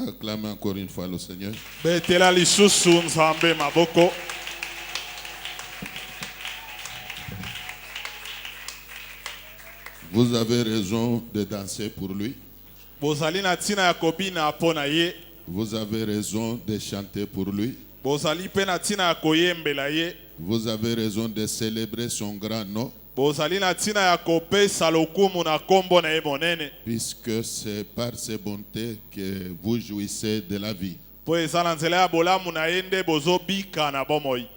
Acclamez encore une fois le Seigneur. Betela lisusu nzambe maboko. Vous avez raison de danser pour lui. Bozali na tina ya kobina pona ye. Vous avez raison de chanter pour lui. Bozali pe na tina ya koyembela ye. Vous avez raison de célébrer son grand nom. Bozali na tina ya kopesa lokumu na kombo na ye monene. Puisque c'est par ses bontés que vous jouissez de la vie. Po eza na nzela ya bolamu na ye nde bozobika na bomoi.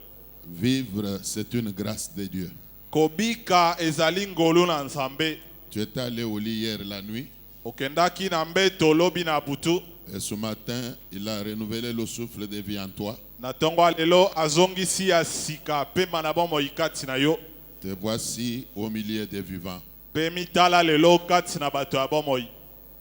Vivre, c'est une grâce de Dieu. Kobika ezali ngolu na nzambe. Tu étais allé au lit hier la nuit. Okendaki na mbeto lobi na butu. Et ce matin, il a renouvelé le souffle de vie en toi. Na tongo lelo azongisi ya sika pema na bomoi kati na yo. Te voici au milieu des vivants. Pe mitala lelo kati na bato ya bomoi.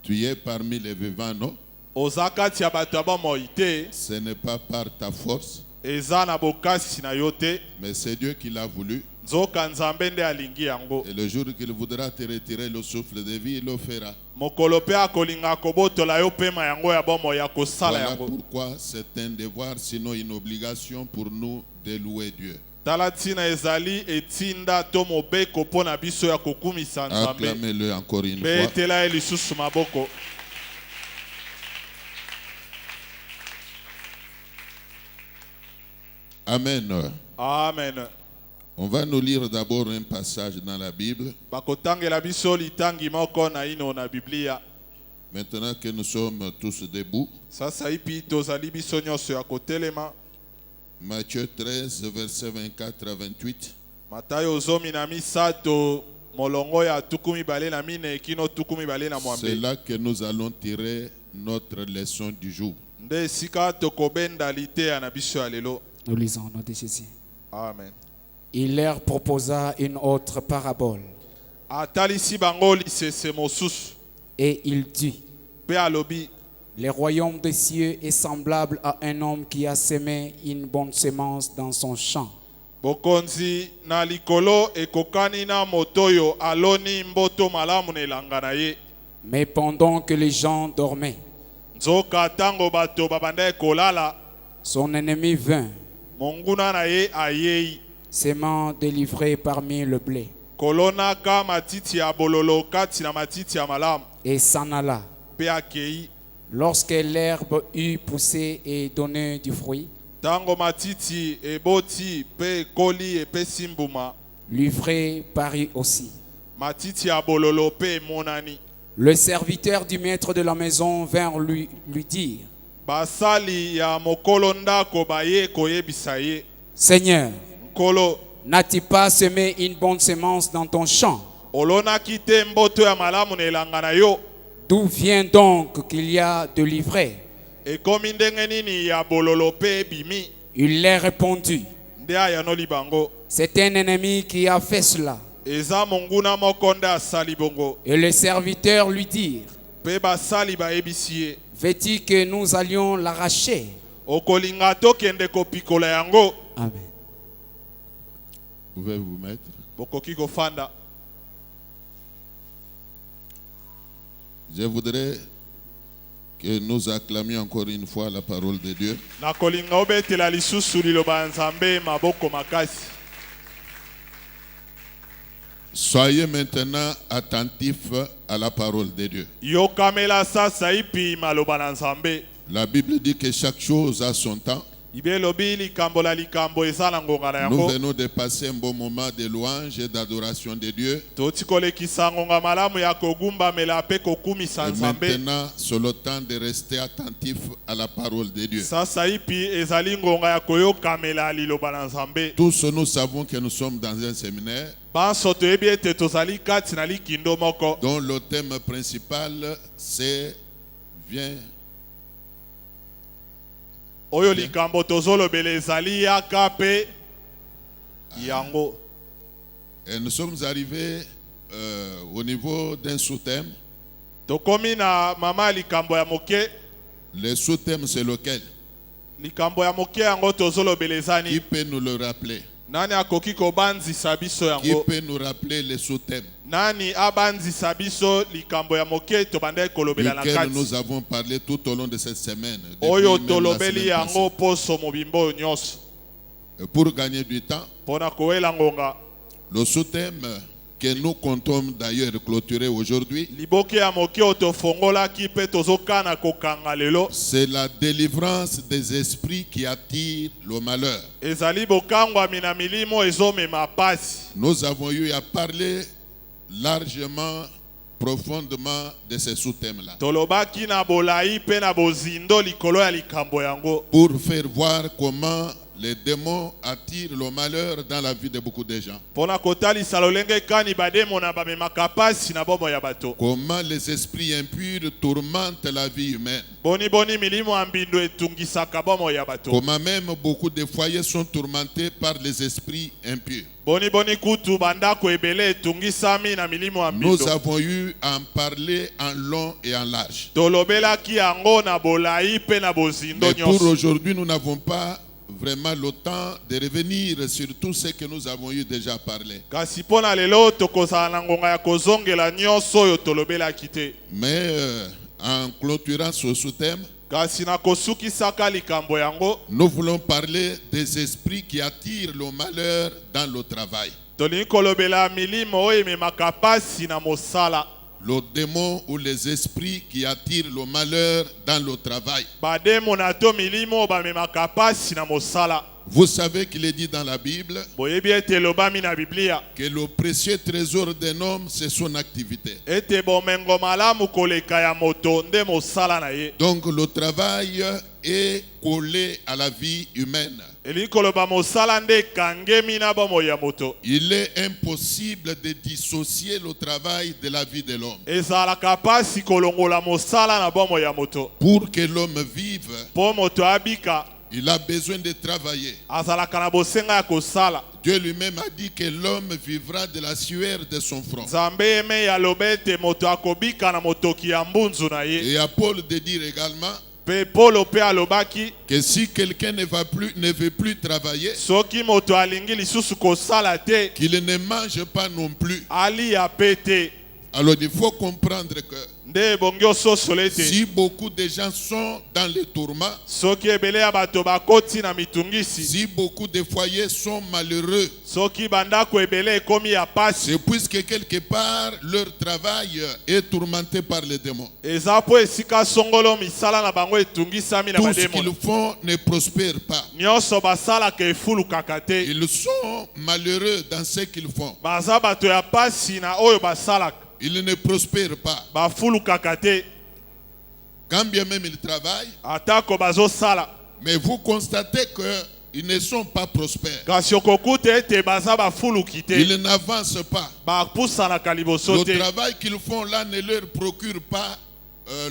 Tu es parmi les vivants, non? Oza kati ya bato ya bomoi te. Ce n'est pas par ta force, Eza na bokasi na yo te. mais c'est Dieu qui l'a voulu. Nzoka nzambe nde alingi yango. Et le jour qu'il voudra te retirer le souffle de vie, il le fera. Mokolo pe akolinga kobotola yo pema yango ya bomoi ya kosala Voilà yango. pourquoi c'est un devoir, sinon une obligation pour nous de louer Dieu. Tala tina ezali etinda to mobeko pona biso ya kokumisa nzambe. Acclamez-le encore une Pe fois. tela ye lisusu maboko. Amen. Amen. On va nous lire d'abord un passage dans la Bible. Bakotangela biso litangi moko na ino na Biblia. Maintenant que nous sommes tous debout, Sasa ipi tozali biso nyonso ya kotelema. Matthieu 13, versets 24 à 28. Matayo zomi na misato molongo ya tukumi bale na mine kino tukumi bale na C'est mwambe. là que nous allons tirer notre leçon du jour. Nde sika tokobenda lite ya na biso ya lelo. Nous lisons au nom de Jésus. Amen. Il leur proposa une autre parabole Atalisi bango lisese mosusu. et il dit, Pe alobi. le royaume des cieux est semblable à un homme qui a semé une bonne semence dans son champ. Bokonzi na likolo ekokani na motoyo aloni mboto malamu na elanga na ye. Mais pendant que les gens dormaient, Nzoka tango bato babanda kolala. son ennemi vint, Monguna na ye ayei. s'aimant délivré parmi le blé, Kolonaka matiti ya bololo kati na matiti ya malamu. et s'en alla. Pe akei. Lorsque l'herbe eut poussé et donné du fruit, Tango matiti eboti pe koli pe simbuma. l'ivraie parut aussi. Matiti ya bololo pe monani. Le serviteur du maître de la maison vint lui dire, Basali ya mokolo ndako baye koyebisa ye. Seigneur, Nkolo n'as-tu pas semé une bonne semence dans ton champ? olonaki te mboto ya malamu na elanga na yo. D'où vient donc qu'il y a de l'ivraie? Ekomi ndenge nini ya bololo pe bimi. Il leur répondit, Nde ayanoli bango. c'est un ennemi qui a fait cela. Eza monguna moko nde asali bongo. Et le serviteur lui dit, Pe basali bayebisi ye. veux-tu que nous allions l'arracher? Okolinga tokende kopikola yango. Amen. Vous pouvez vous mettre. Bokoki kofanda. Je voudrais que nous acclamions encore une fois la parole de Dieu. Na kolinga obetela lisusu liloba nzambe maboko makasi. Soyez maintenant attentifs à la parole de Dieu. Yokamela sasa ipi maloba na nzambe. La Bible dit que chaque chose a son temps. Ibe lobi likambo la likambo eza na ngonga na Nous yango. venons de passer un bon moment de louange et d'adoration de Dieu. Toti kolekisa ngonga malamu ya kogumbamela pe kokumisa Et nzambe. maintenant, c'est le temps de rester attentif à la parole de Dieu. Sasa ipi ezali ngonga ya koyokamela liloba na nzambe. Tous nous savons que nous sommes dans un séminaire Banso toyebi ete tozali kati na likindo moko. dont le thème principal c'est viens. Oyo likambo tozolobela ezali yaka pe yango. Et nous sommes arrivés au niveau d'un sous-thème. Tokomi na mama likambo ya moke. Le sous-thème c'est lequel? Likambo ya moke yango tozolobela Qui ezani. peut nous le rappeler? Nani akoki kobanzisa biso Qui yango? peut nous rappeler les sous-thèmes Nani abanzisa biso likambo ya moke tobande kolobela na duquel kati? nous avons parlé tout au long de cette semaine. depuis Oyo même la tolobeli semaine yango poso mobimbo oyo nyonso. passée. Pour gagner du temps, Pona kowela ngonga. le sous-thème que nous comptons d'ailleurs clôturer aujourd'hui, Liboke ya moke otofongola ki pe tozokana kokanga lelo. c'est la délivrance des esprits qui attirent le malheur. Ezali bokangwa mina milimo ezomema pasi. Nous avons eu à parler largement, profondément de ces sous-thèmes-là Tolobaki na bolai pe na bozindo likolo ya likambo yango. pour faire voir comment les démons attirent le malheur dans la vie de beaucoup de gens. Pona kotalisa lolenge kani bademo na bamemaka pasi na bomo ya bato. Comment les esprits impurs tourmentent la vie humaine. Boni boni milimo ambindo etungisaka bomo ya bato. Comment même beaucoup de foyers sont tourmentés par les esprits impurs. Boni boni kutu bandako ebele etungisami na milimo Nous ambindo. avons eu à en parler en long et en large. Tolobelaki yango na bolai pe na bozindo Mais pour nyonso. aujourd'hui, nous n'avons pas vraiment le temps de revenir sur tout ce que nous avons eu déjà parlé. Kasi pona lelo tokozala na ngonga ya kozongela nyonso oyo tolobelaki te. Mais en clôturant ce sous-thème, Kasi na kosukisaka likambo yango. nous voulons parler des esprits qui attirent le malheur dans le travail. Tolingi kolobela milimo oyo ememaka pasi na mosala. Le démon ou les esprits qui attirent le malheur dans le travail. Bademo na to milimo bamemaka pasi na mosala. Vous savez qu'il est dit dans la Bible Boyebi ete elobami na Biblia. que le précieux trésor d'un homme, c'est son activité. Ete bomengo malamu koleka ya moto nde mosala na ye. Donc le travail est collé à la vie humaine. Elingi koloba mosala nde ekangemi na bomo ya moto. Il est impossible de dissocier le travail de la vie de l'homme. Ezalaka pasi kolongola mosala na bomo ya moto. Pour que l'homme vive, Po moto abika il a besoin de travailler. azalaka na bosenga ya kosala. Dieu lui-même a dit que l'homme vivra de la sueur de son front. Nzambe eme ya loba ete moto akobika na motoki ya mbunzu na ye. Et à Paul de dire également Pe Polo pe alobaki que si quelqu'un ne veut plus travailler, soki moto alingi lisusu kosala te qu'il ne mange pas non plus. alia pe te. Alors il faut comprendre que Nde ebongi ososole ete si beaucoup de gens sont dans les tourments, soki ebele ya bato bakoti na mitungisi, si beaucoup de foyers sont malheureux, soki bandako ebele ekomi ya pasi, c'est puisque quelque part leur travail est tourmenté par les démons. eza po esika songolo misala na bango etungisami na Tout ce qu'ils bademoni. font ne prospère pas. Nyonso basalaka efulukaka te. Ils sont malheureux dans ce qu'ils font. Baza bato ya pasi na oyo basalaka. Ils ne prospèrent pas. Bafulukaka te. Quand bien même ils travaillent, Atako bazosala. mais vous constatez qu'ils ne sont pas prospères. Kasi okokuta ete baza bafuluki te. Ils n'avancent pas. Bapusanaka liboso Le te. travail qu'ils font là ne leur procure pas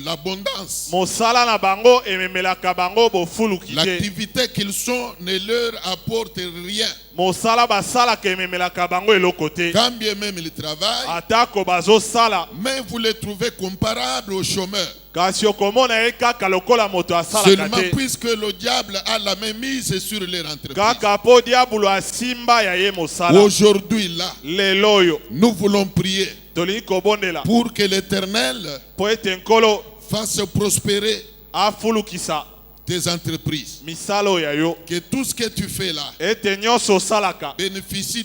l'abondance. Mosala na bango ememelaka bango bofuluki te. L'activité qu'ils sont ne leur apporte rien. Mosala basalaka ememelaka bango eloko te. Quand bien même ils travaillent, Atako bazosala. mais vous les trouvez comparables aux chômeurs. Kasi okomona ye kaka lokola moto asalaka Seulement te. puisque le diable a la même mise sur leur entreprise. Kaka po diabolo asimba ya ye mosala. Aujourd'hui là, Lelo oyo nous voulons prier tolingi kobondela pour que l'Éternel po ete nkolo fasse prospérer afulukisa tes entreprises. misala oyo ya yo. Que tout ce que tu fais là Ete nyonso osalaka bénéficie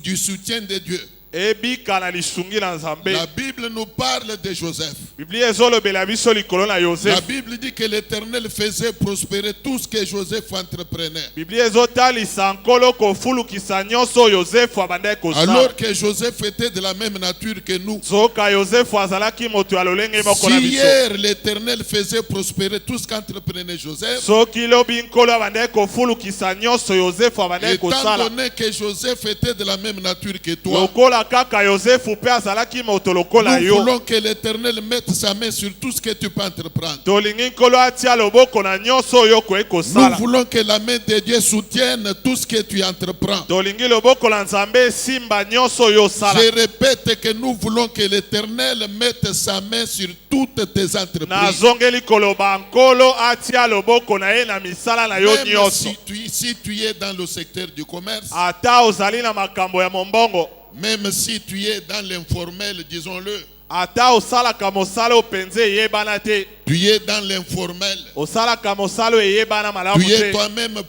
du soutien de Dieu. ebika na lisungi na Nzambe. La Bible nous parle de Joseph. Biblia ezolobela biso likolo na La Yosefu. Bible dit que l'Éternel faisait prospérer tout ce que Joseph entreprenait. Biblia ezotalisa nkolo kofulukisa nyonso oyo Yosefu abandaki kosala. Alors que Joseph était de la même nature que nous. Zoka Yosefu azalaki moto ya lolenge moko na Si biso. hier l'Éternel faisait prospérer tout ce qu'entreprenait Joseph, Soki lobi nkolo abandaki kofulukisa nyonso Yosefu abandaki étant kosala. donné que Joseph était de la même nature que toi, Lokola lokola kaka Yosefu pe azalaki moto lokola Nous yo. voulons que l'Éternel mette sa main sur tout ce que tu peux entreprendre. Tolingi nkolo atia loboko na nyonso oyo okoki Nous kosala. voulons que la main de Dieu soutienne tout ce que tu entreprends. Tolingi loboko la Nzambe esimba nyonso oyo osala. Je répète que nous voulons que l'Éternel mette sa main sur toutes tes entreprises. Nazongeli koloba nkolo atia loboko na ye na misala na yo Même nyonso. si tu es dans le secteur du commerce, Ata ozali na makambo ya mombongo. même si tu es dans l'informel, disons-le, Ata osalaka mosala openze eyebana te. tu es dans l'informel, Osalaka mosala eyebana malamu tu es te. toi-même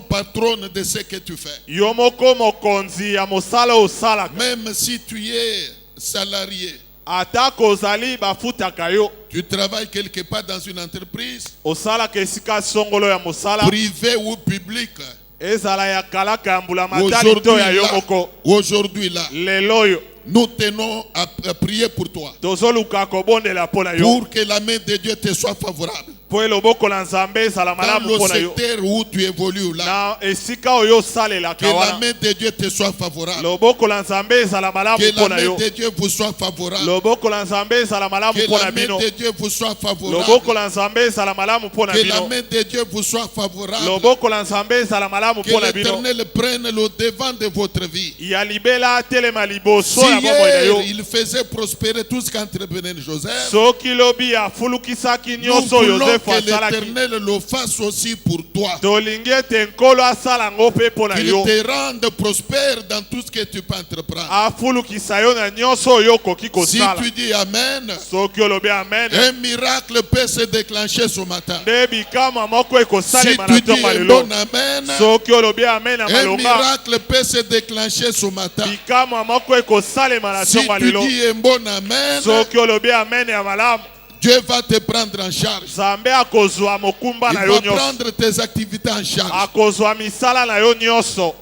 patronne de ce que tu fais. Yo moko mokonzi ya mosala osalaka. Même si tu es salarié, Ata kozali bafutaka yo. tu travailles quelque part dans une entreprise, Osalaka esika songolo ya mosala. privée ou publique, Ezala ya kalaka ya mbula matali to ya yo moko. aujourd'hui là, Lelo yo. nous tenons à prier pour toi, Tozoluka kobondela pona yo. pour que la main de Dieu te soit favorable. Po eloboko la Nzambe ezala Dans malamu le pona yo. secteur où tu évolues là, Na esika oyo salelaka que la wana. main de Dieu te soit favorable. Loboko la Nzambe ezala malamu Que la pona main yo. de Dieu vous soit favorable. Loboko la Nzambe ezala malamu Que pona la main bino. de Dieu vous soit Loboko favorable. la Nzambe ezala malamu pona Que la bino. main de Dieu vous soit favorable. Loboko la Nzambe ezala malamu Que pona bino. l'Éternel prenne le devant de votre vie. Ya libela telema liboso Si ya bomoi na hier yo. il faisait prospérer tout ce qu'entreprenait Joseph, Soki lobi afulukisaki nous nyonso voulons Joseph que asalaki. l'Éternel le fasse aussi pour toi. Tolingi ete nkolo asala ngo mpe mpo na Qu'il yo. te rende prospère dans tout ce que tu peux entreprendre. Afulukisa yo na nyonso oyo okoki Si kosala. tu dis Amen, Soki olobi amen. un miracle peut se déclencher ce matin. Nde bikama moko Si ekosalema na tu dis ntongo ya un lelo. bon Amen, Soki olobi amen na un malonga. miracle peut se déclencher ce matin. Bikama moko ekosalema na Si ntongo ya tu lelo. dis un bon Amen, Soki olobi amen ya malamu. Dieu va te prendre en charge. Nzambe akozwa mokumba Il na yo va nyonso. prendre tes activités en charge. Akozwa misala na yo nyonso.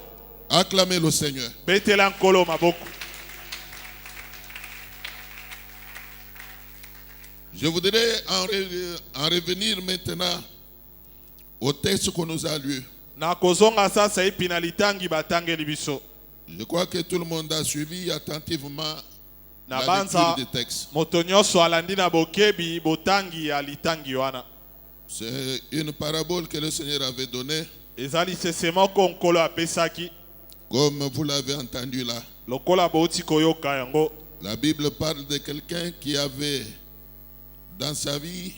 Acclamez le Seigneur. Betela nkolo maboko. Je voudrais en revenir maintenant au texte qu'on nous a lu. Nakozonga sasa ipi na litangi batangeli biso. Je crois que tout le monde a suivi attentivement Na la banza lecture du texte. moto nyonso alandi na bokebi botangi ya litangi wana. C'est une parabole que le Seigneur avait donnée, Ezali sese moko nkolo apesaki. comme vous l'avez entendu là. Lokola bouti koyoka yango. La Bible parle de quelqu'un qui avait dans sa vie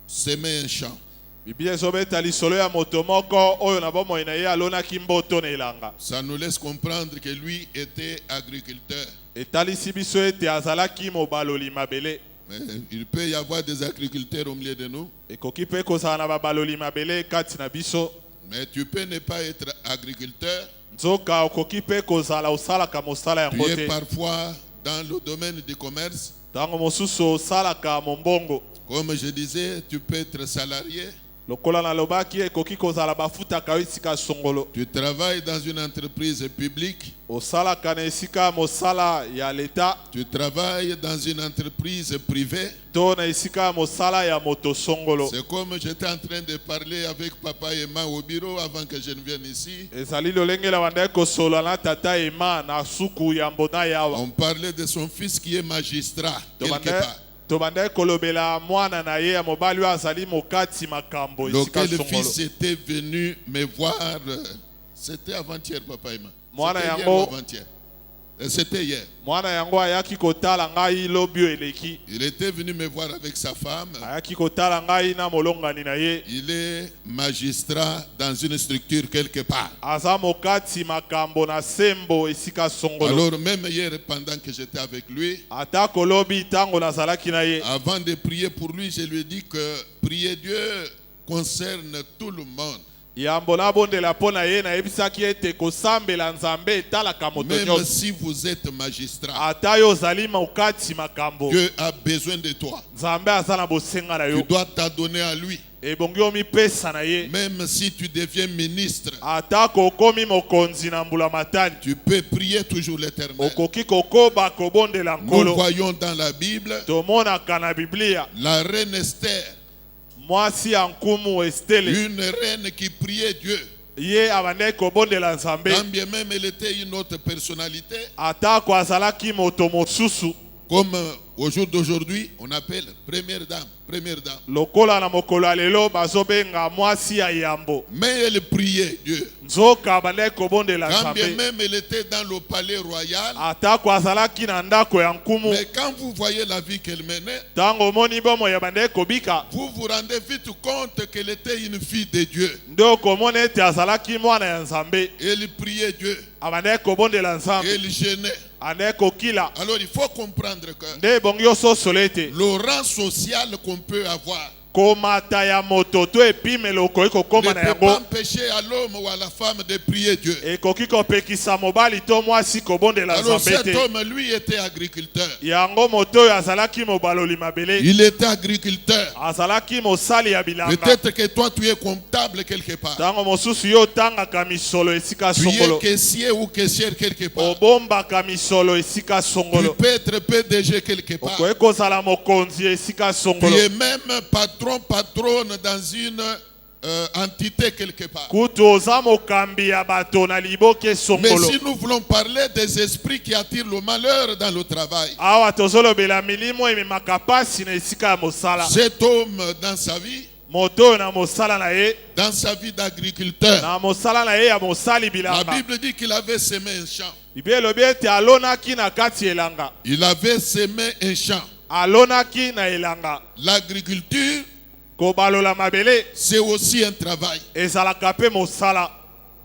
semé un champ. Biblia ezobeta lisolo ya moto moko oyo na bomoi na ye alonaki mboto na elanga. Ça nous laisse comprendre que lui était agriculteur. Etalisi biso ete azalaki mobaloli mabele. Mais il peut y avoir des agriculteurs au milieu de nous. Ekoki mpe kozala na babaloli mabele kati na biso. Mais tu peux ne pas être agriculteur. Nzoka okoki mpe kozala osalaka mosala Tu yango es te. parfois dans le domaine du commerce. Ntango mosusu osalaka mombongo. Comme je disais, tu peux être salarié. Lokola nalobaki ekoki kozala bafutaka yo esika songolo. Tu travailles dans une entreprise publique. Osalaka na esika mosala ya leta. Tu travailles dans une entreprise privée. To na esika mosala ya moto songolo. C'est comme j'étais en train de parler avec papa et maman au bureau avant que je ne vienne ici. Ezali lolenge la bandai kosola na tata ema na suku ya mbona yawa. On parlait de son fils qui est magistrat quelque part. Tobandai kolobela mwana na ye ya mobali oyo azali mokati makambo esika Lequel songolo. fils était venu me voir. C'était avant-hier, papa et maman. Mwana C'était hier yango. ou avant-hier. C'était hier. Mwana yango ayaki kotala ngai lobi oyo eleki. Il était venu me voir avec sa femme. Ayaki kotala ngai na molongani na ye. Il est magistrat dans une structure quelque part. Aza mokati makambo na sembo esika songolo. Alors même hier, pendant que j'étais avec lui, Ata kolobi tango nazalaki na ye. avant de prier pour lui, je lui ai dit que prier Dieu concerne tout le monde. Yambo na bondela pona ye na ebisaki ete kosambela Nzambe etalaka moto Même nyonso. si vous êtes magistrat, Ata yo ozali mokati makambo. Dieu a besoin de toi. Nzambe aza na bosenga na Tu yo. dois t'adonner à lui. Ebongi omipesa na ye. Même si tu deviens ministre, Ata kokomi mokonzi na mbula matani. tu peux prier toujours l'Éternel. Okoki kokoba kobondela Nous nkolo. voyons dans la Bible Tomonaka na Biblia. la reine Esther, Mwasi ya nkumu Estele. une reine qui priait Dieu. ye abandaki kobondela Nzambe Quand bien même elle était une autre personnalité, atako azalaki moto mosusu comme au jour d'aujourd'hui, on appelle première dame. Première dame. lokola na mokolo ya lelo bazobenga mwasi ya yambo Mais elle priait Dieu. nzoka abandaki kobondela Quand bien Nzambe même elle était dans le palais royal, atako azalaki na ndako ya nkumu mais quand vous voyez la vie qu'elle menait, ntango omoni bomoi abandaki kobika vous vous rendez vite compte qu'elle était une fille de Dieu. nde okomona ete azalaki mwana ya Nzambe Elle priait Dieu. abandaki kobondela Nzambe Elle gênait. andaki kokila Alors il faut comprendre que nde ebongi ososola ete le rang social qu'on peut avoir komata ya moto to epimelo okoki ne kokóma na peut yango pas empêcher à l'homme ou à la femme de prier Dieu. ekoki kopekisa mobali to mwasi kobondela Alors Nzambe cet te homme, lui, était agriculteur. yango moto oyo azalaki mobaloli mabele Il était agriculteur. azalaki mosali ya bilanga Peut-être que toi, tu es comptable quelque part. ntango mosusu yo otangaka misolo esika Tu es songolo caissier ou caissière quelque part. obombaka misolo esika Tu songolo peux être PDG quelque part. okoki kozala mokonzi esika Tu songolo es même patronne dans une entité quelque part. kutu oza mokambi ya bato na liboke Mais songolo si nous voulons parler des esprits qui attirent le malheur dans le travail, awa tozolobela milimo ememaka pasi na esika ya mosala cet homme dans sa vie, moto oyo na mosala na ye dans sa vie d'agriculteur, na mosala na ye ya mosali la bilanga Bible dit qu'il avait semé un champ. biblia elobi ete alonaki na kati ya elanga Il avait semé un champ. alonaki na elanga L'agriculture, kobalola mabele c'est aussi un travail ezalaka mpe mosala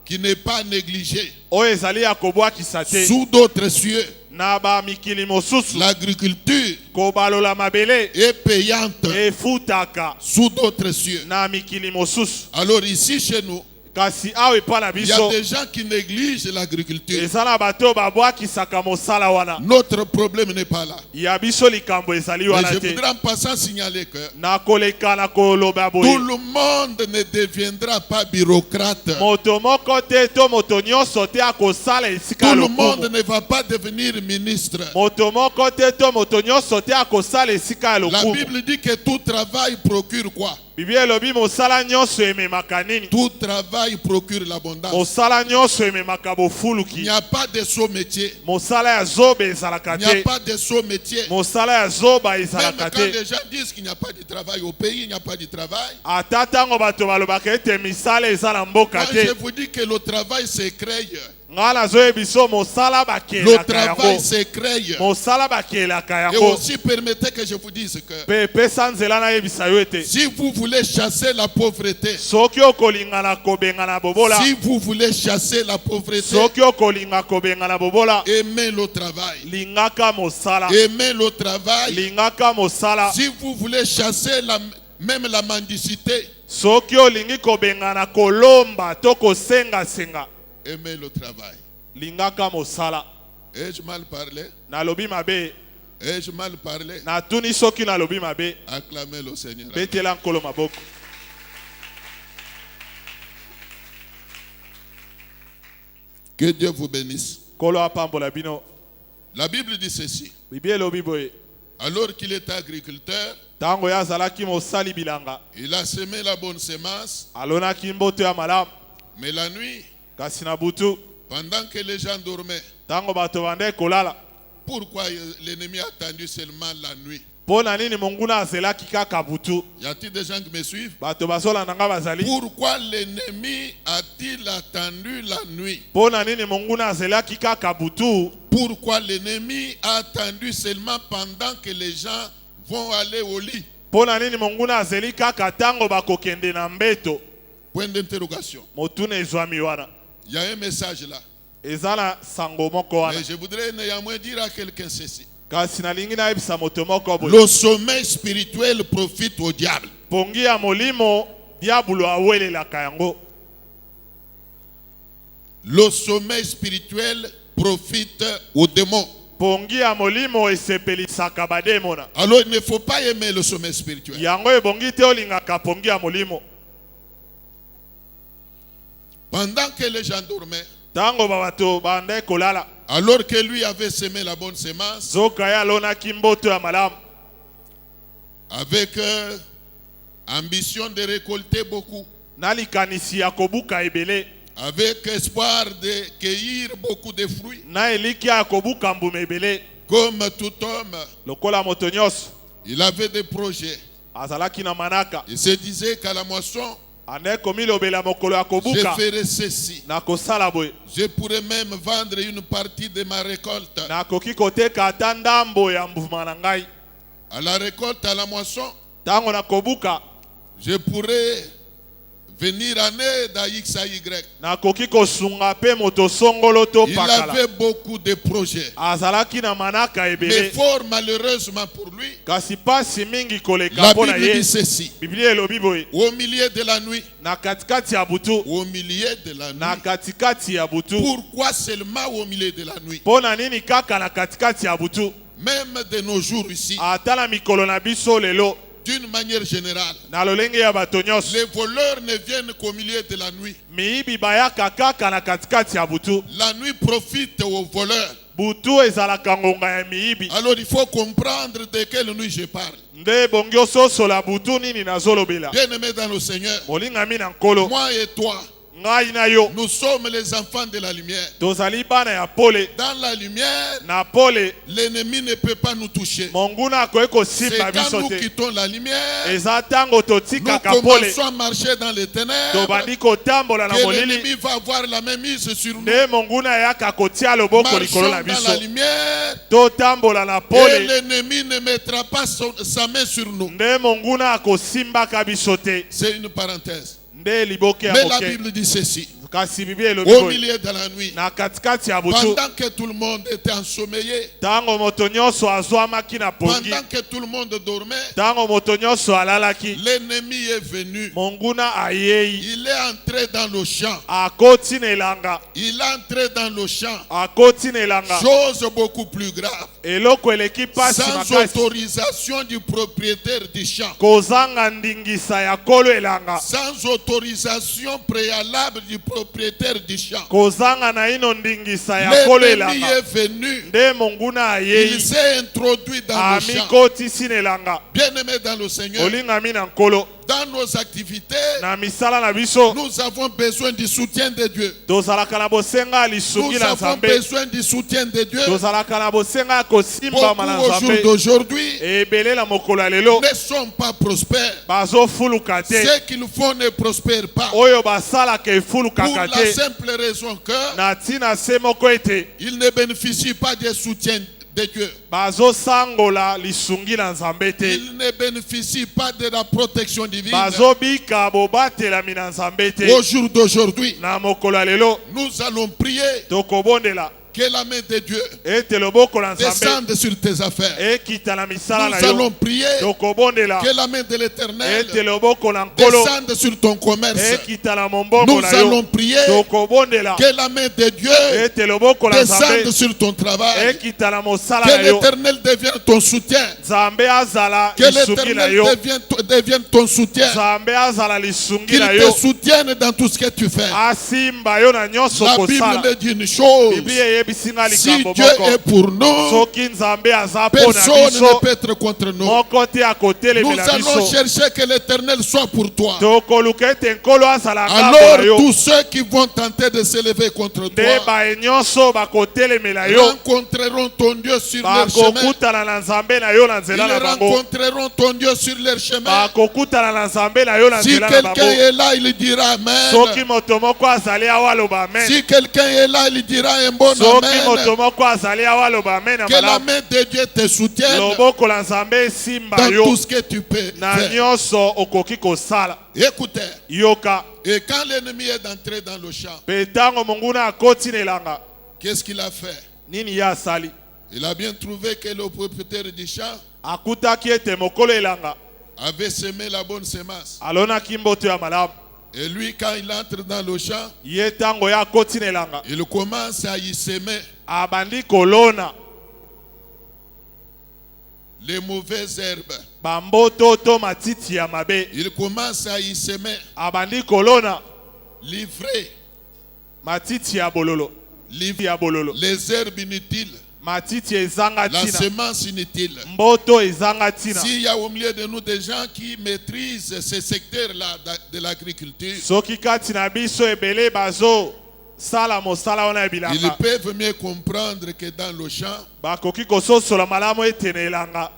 qui n'est pas négligé. oyo ezali ya kobwakisa te Sous d'autres cieux, na bamikili mosusu l'agriculture kobalola mabele est payante efutaka sous d'autres cieux. na mikili mosusu Alors ici chez nous, kasi awa epa na il y a biso des gens qui négligent l'agriculture. eza na bato oyo babwakisaka mosala wana Notre problème n'est pas là. ya biso likambo ezali Mais wana je te voudrais en passant signaler que na koleka na koloba tout boye le monde ne deviendra pas bureaucrate. moto moko te to moto nyonso te akosala esika Tout ya le monde lokumu ne va pas devenir ministre. moto moko te to moto nyonso te akosala esika ya La lokumu Bible dit que tout travail procure quoi? biblia elobi mosala nyonso ememaka nini Tout travail procure l'abondance. mosala nyonso ememaka Il bofuluki n'y a pas de saut métier. mosala ya zoba Il ezalaka n'y a te pas de saut métier. mosala ya zoba Même ezalaka quand te les gens disent qu'il n'y a pas de travail au pays, il n'y a pas de travail. ata ntango bato balobaka ete misala eza na mboka Moi, je te vous dis que le travail se crée. ngai nazoyebi biso mosala Le bakelaka travail yango se crée. mosala bakelaka Et yango aussi, permettez que je vous dise que mpe epesa nzela nayebisa yo ete si vous voulez chasser la pauvreté, soki okolinga na kobenga na bobola si vous voulez chasser la pauvreté, soki okolinga kobenga na bobola aimez le travail. lingaka mosala Aimez le travail. lingaka mosala Si vous voulez chasser même la mendicité, soki olingi kobenga na kolomba to kosengasenga aimez le travail. lingaka mosala Ai-je mal parlé? nalobi mabe Ai-je mal parlé? natuni soki nalobi mabe Acclamez le Seigneur. betela nkolo maboko Que Dieu vous bénisse. nkolo apambola bino La Bible dit ceci. biblia elobi boye Alors qu'il était agriculteur, ntango ye azalaki mosali bilanga il a semé la bonne semence, alonaki mboto ya malamu mais la nuit, kasi na butu pendant que les gens dormaient, ntango bato bandeki kolala pourquoi l'ennemi a attendu seulement la nuit? mpo na nini monguna azelaki kaka butu Y a-t-il des gens qui me suivent? bato bazolanda nga bazali Pourquoi l'ennemi a-t-il attendu la nuit? mpo na nini monguna azelaki kaka butu Pourquoi l'ennemi a attendu seulement pendant que les gens vont aller au lit? mpo na nini monguna azeli kaka ntango bakokende na mbeto Point d'interrogation. motuna ezwami wana Il y a un message là. eza na sango moko wana Mais je voudrais néanmoins dire à quelqu'un ceci. kasi nalingi nayebisa moto moko boye Le sommeil spirituel profite au diable. pongi ya molimo diabolo awelelaka yango Le sommeil spirituel profite aux démons. pongi ya molimo esepelisaka bademona Alors il ne faut pas aimer le sommeil spirituel. yango ebongi te olingaka pongi ya molimo Pendant que les gens dormaient, ntango bato bandeki kolala alors que lui avait semé la bonne semence, zoka ye alonaki mboto ya malamu avec ambition de récolter beaucoup, na likanisi ya kobuka ebele avec espoir de cueillir beaucoup de fruits. na eliki ya kobuka mbuma ebele. Comme tout homme, Lokola moto nyonso il avait des projets. azalaki na manaka. Il se disait qu'à la moisson, Ane komilobela mokolo ya je kobuka ferai ceci. na kosala boye. Je pourrais même vendre une partie de ma récolte. Nakoki koteka ata ndambo ya mbuma na ngai. À la récolte, à la moisson, Tango na kobuka je pourrais venir en aide à X à Y. nakoki kosunga pe moto songolo to Il pakala. avait beaucoup de projets. Azalaki na manaka Mais ebele. fort malheureusement pour lui, Kasi pasi mingi koleka la mpona Bible ye. dit ceci. Biblia elobi boye. Au milieu de la nuit, Na katikati ya butu. au milieu de la Na nuit. katikati ya butu. Pourquoi seulement au milieu de la nuit? Pona nini kaka na katikati ya butu. Même de nos jours ici, Ata na mikolo na biso lelo. d'une manière générale, Na lolenge ya bato nyonso. les voleurs ne viennent qu'au milieu de la nuit. Miibi bayaka kaka na katikati ya butu. La nuit profite aux voleurs. Butu ezalaka ngonga ya miibi. Alors il faut comprendre de quelle nuit je parle. Nde bongyo sosola butu nini nazolobela. Bien-aimés dans le Seigneur, Molingami na nkolo. moi et toi, Ngai na yo. nous sommes les enfants de la lumière. Tozali bana ya pole. Dans la lumière, Na pole. l'ennemi ne peut pas nous toucher. Monguna akoki C'est kosimba quand biso nous te. quittons la lumière, Eza tango nous totikaka pole. commençons à marcher dans les ténèbres, Tobandi kotambola na que molili. l'ennemi va avoir la même mise sur nous. Nde monguna yaka kotia loboko Marchons likolo na dans la biso. lumière, Totambola na et pole. l'ennemi ne mettra pas sa main sur nous. Nde monguna akosimbaka biso te. C'est une parenthèse. Nde liboke ya Mais la moke. Bible dit ceci. Kasi Biblia elobi Au boye. milieu de la nuit, Na katikati ya butu. pendant que tout le monde était ensommeillé, Tango moto nyonso azwamaki na pongi. pendant que tout le monde dormait, Tango moto nyonso alalaki. l'ennemi est venu. Monguna ayei. Il est entré dans le champ. Akoti na elanga. Il est entré dans le champ. Akoti na elanga. Chose beaucoup plus grave. Eloko eleki pasi Sans makasi. autorisation du propriétaire du champ. Kozanga ndingisa ya kolo elanga. Sans autorisation préalable du propriétaire du champ. Kozanga na ino ndingisa ya kolo L'ennemi elanga. est venu. Nde monguna Il ayei. s'est introduit dans le champ. Amikotisi na elanga. Bien-aimés dans le Seigneur, Olingami na nkolo. dans nos activités, Na misala na biso. nous avons besoin du soutien de Dieu. Tozalaka na bosenga ya lisungi Nous na avons Nzambe. besoin du soutien de Dieu. Tozalaka na bosenga ya kosimbama na Beaucoup au jour Nzambe. d'aujourd'hui Ebele na mokolo ya lelo. ne sont pas prospères. Bazofuluka te. Ce qu'ils font ne prospère pas. Oyo basalaka Pour efulukaka la te. simple raison que Na ntina se moko ete. ils ne bénéficient pas du soutien de Dieu. Bazosangola lisungi na Nzambe te. Ils ne bénéficient pas de la protection divine. Bazobika bobatelami na Nzambe te. Au jour d'aujourd'hui, Na mokolo ya lelo. nous allons prier Tokobondela. que la main de Dieu Ete loboko na Nzambe. descende sur tes affaires. Ekita na misala na Nous allons yo. prier Tokobondela. que la main de l'Éternel Ete loboko na nkolo. descende sur ton commerce. Ekita na mombongo Nous na allons yo. prier Tokobondela. que la main de Dieu Ete loboko na descende Nzambe. sur ton travail. Ekita na mosala Que na yo. l'Éternel devienne ton soutien. Nzambe azala Que lisungi na l'Éternel yo. devienne ton soutien. Nzambe azala lisungi Qu'il na te yo. soutienne dans tout ce que tu fais. Asimba yo na nyonso La kosala. Bible dit une chose. Biblia eyebisinga Si likambo Dieu moko. est pour nous, Soki Nzambe aza mpo na personne ne biso. peut être contre nous. Moko te Nous akotelemela allons biso. chercher que l'Éternel soit pour toi. Tokoluka ete nkolo azala ngambo na Alors yo. tous ceux qui vont tenter de s'élever contre Nde toi baye nyonso bakotelemela yo. rencontreront ton Dieu sur leur chemin. Bakokutana na Nzambe na yo na Ils nzela na bango. rencontreront ton Dieu sur leur chemin. Bakokutana na Nzambe na yo na Si nzela na quelqu'un bango. est là, il dira Amen. Soki moto moko azali awa aloba amen. Si quelqu'un est là, il dira un bon Soki Amen. moto moko azali awa aloba amen na Que la malamu. main de Dieu te soutienne Loboko la Nzambe esimba dans yo. tout ce que tu peux Na faire. nyonso okoki kosala. Écoutez, Yoka. et quand l'ennemi est entré dans le champ, Pe tango monguna akoti na elanga. qu'est-ce qu'il a fait? Nini ye asali. Il a bien trouvé que le propriétaire du champ Akutaki ete mokolo elanga. avait semé la bonne semence. Alonaki mboto ya malamu. Et lui, quand il entre dans le champ, Ye tango ya akoti na elanga. il commence à y semer Abandi kolona. les mauvaises herbes. Bamboto to matiti ya mabe. Il commence à y semer Abandi kolona. l'ivraie, Matiti ya bololo. Livi ya bololo. les herbes inutiles. matiti ezanga La tina, semence inutile. mboto ezanga tina. S'il y a au milieu de nous des gens qui maîtrisent ce secteur-là de l'agriculture, Soki kati na biso ebele bazo sala mosala wana ils bilanga, peuvent mieux comprendre que dans le champ, bakoki kososola malamu etene elanga.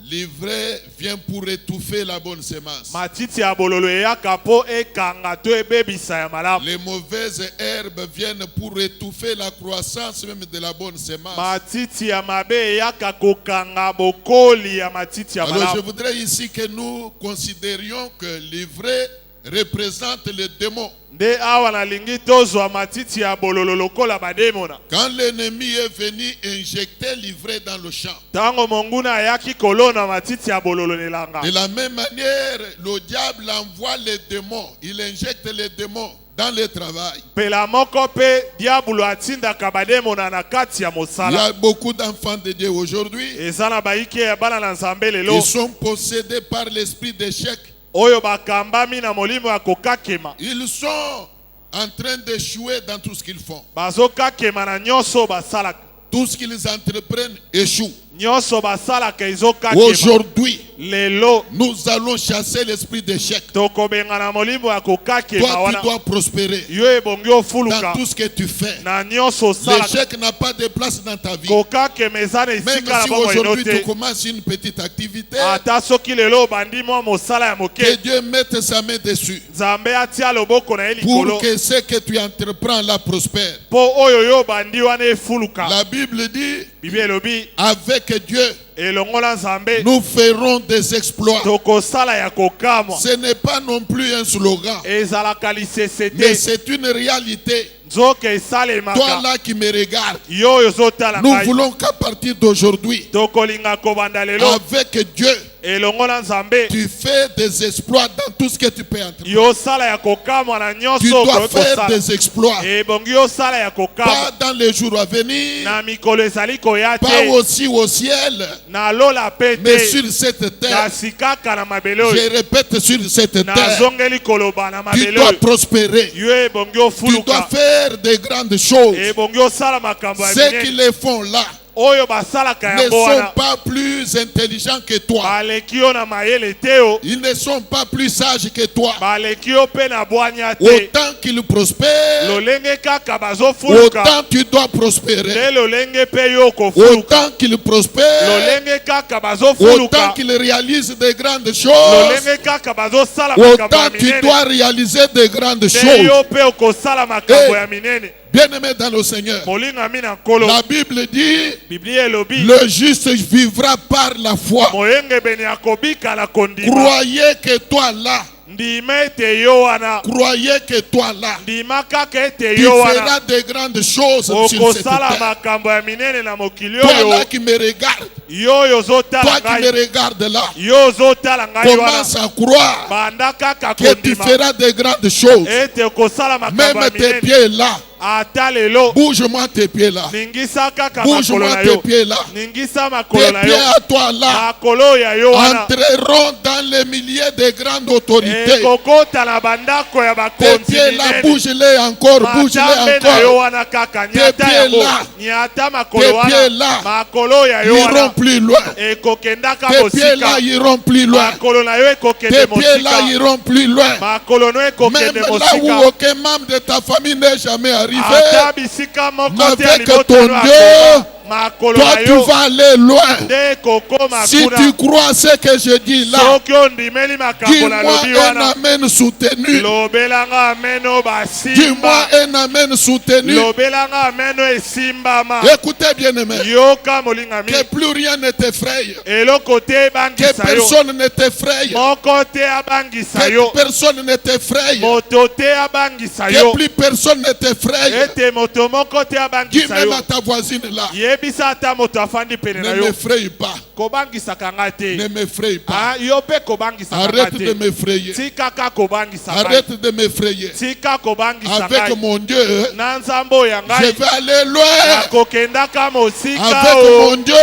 l'ivraie vient pour étouffer la bonne semence. Matiti ya bololo eyaka po ekanga to ebebisa ya malamu. Les mauvaises herbes viennent pour étouffer la croissance même de la bonne semence. Matiti ya mabe eyaka kokanga bokoli ya matiti ya Alors je malamu. voudrais ici que nous considérions que l'ivraie représente le démon. Nde awa nalingi tozwa matiti ya bololo lokola bademona. Quand l'ennemi est venu injecter l'ivraie dans le champ, Tango monguna ayaki kolona matiti ya bololo nelanga. de la même manière, le diable envoie les démons. Il injecte les démons dans le travail. Pela moko pe diablo atindaka bademona na kati ya Il y mosala. a beaucoup d'enfants de Dieu aujourd'hui. Eza na baike ya bana na nzambe lelo. Ils sont possédés par l'esprit d'échec. Oyo bakambami na molimo ya kokakema. Ils sont en train d'échouer dans tout ce qu'ils font. Bazokakema na nyonso basalaka. Tout ce qu'ils entreprennent échoue. Nyonso basalaka ezokakema. Aujourd'hui, Lelo nous allons chasser l'esprit d'échec. tokobenga na molimo ya kokakema Toi, tu wana. dois prospérer Yo ebongi ofuluka dans tout ce que tu fais. na nyonso osalaka. L'échec n'a pas de place dans ta vie. Kokakema eza na Même esika na si bongo aujourd'hui tu enote. commences une petite activité, Ata soki lelo obandi mwa mosala ya que moke, Dieu mette sa main dessus Nzambe atia loboko na ye pour likolo que ce que tu entreprends là prospère. po oyo yo obandi wana efuluka. La Bible dit, Bibi elobi avec Dieu, elongola Nzambe nous ferons des exploits. tokosala ya kokamwa. Ce n'est pas non plus un slogan, Ezalaka lisese mais te, c'est une réalité. nzoka Toi esalemaka. là qui me regardes, Yo oyo ozotala nous ngai, voulons qu'à partir d'aujourd'hui, tokolinga kobanda lelo avec Dieu, elongola Nzambe tu fais des exploits dans tout ce que tu peux entreprendre. yo sala ya kokamwa na Tu nyonso dois okoki faire kosala. des exploits. Ebongi yo sala ya Pas kokamwa dans les jours à venir, na mikolo ezali koya pas te, aussi au ciel, na lola pe mais te, sur cette terre. kasi kaka na mabele oyo. Je répète, sur cette terre, Nazongeli koloba na tu mabele dois oyo. prospérer. Yo ebongi Tu dois ofuluka, faire de grandes choses. ebongi osala makambo ya Ceux qui minene les font là oyo basalaka ne yango sont wana. pas plus intelligents que toi. Baleki yo na mayele te o, Ils ne sont pas plus sages que toi. baleki yo pe na bwanya te. Autant qu'ils prospèrent, Lolenge kaka bazofuluka, autant tu dois prospérer. nde lolenge pe yo kofuluka. Autant qu'ils prospèrent, Lolenge kaka autant bazofuluka, qu'ils réalisent de grandes choses, lolenge kaka bazosala makambo autant ya tu minene, dois réaliser de grandes nde choses. yo pe okosala makambo Eh. ya minene. Bien-aimés dans le Seigneur, Molingami na nkolo, la Bible dit, Biblia elobi le juste vivra par la foi. moyengebeni akobika na kondima. Croyez que toi là, Ndima ete yo wana, croyez que toi là, ndima kaka ete tu yo wana, feras de grandes choses sur cette okosala terre. makambo ya minene na mokili Toi oyo. là qui me regarde, Yo oyo toi ozotala qui me ngai, regardes là, yo ozotala ngai wana, commence à croire banda kaka que tu kondima feras de grandes choses. ete okosala makambo ya Même tes minene. pieds là, Ata lelo bouge-moi tes pieds là. ningisa kaka makolo Bouge-moi na tes yo, pieds là. ningisa Tes makolo na pieds yo, à toi là makolo ya yo wana entreront dans les milliers de grandes autorités. ekokota na bandako ya Tes bakonzi pieds là, minene. bouge-les encore, Matambe bouge-les na yo encore. wana kaka, Tes nyata pieds yango, là, nyata makolo tes wana, pieds là, makolo ya yo Ils iront wana plus loin. ekokendaka Tes pieds là mosika, iront plus loin. makolo na yo Tes ekokende pieds là mosika, iront plus loin. makolo no Même ekokende là mosika, où aucun membre de ta famille n'est jamais arrivé, ata bisika moko te ya avec libota ton no Dieu, akoma, makolo toi na tu yo vas aller loin. nde kokoma Si kuna. tu crois ce que je dis là, Soki ondimeli makambo na dis-moi lobi un wana, amen soutenu. lobelanga ameno Dis-moi basimba, un amen soutenu. lobelanga ameno esimbama. Écoutez bien aimé, Yoka molingami, que plus rien ne t'effraie, eloko te que ebangisa yo, personne ne t'effraie, moko te abangisa yo, que personne ne t'effraie, moto te abangisa que yo, plus personne ne t'effraie. ete moto moko te Dis abangisa même yo, à ta voisine là, yebisa ata moto afandi pene na ne yo, m'effraie pas, kobangisaka nga te. ne m'effraie pas. Ah, yo pe kobangisaka nga Arrête de te, m'effrayer, tikaka kobangisa ngai, arrête de m'effrayer. tika kobangisa Avec ngai, mon Dieu, na nzambe oyo ya je ngai vais aller loin. nakokendaka mosika Avec o, mon Dieu,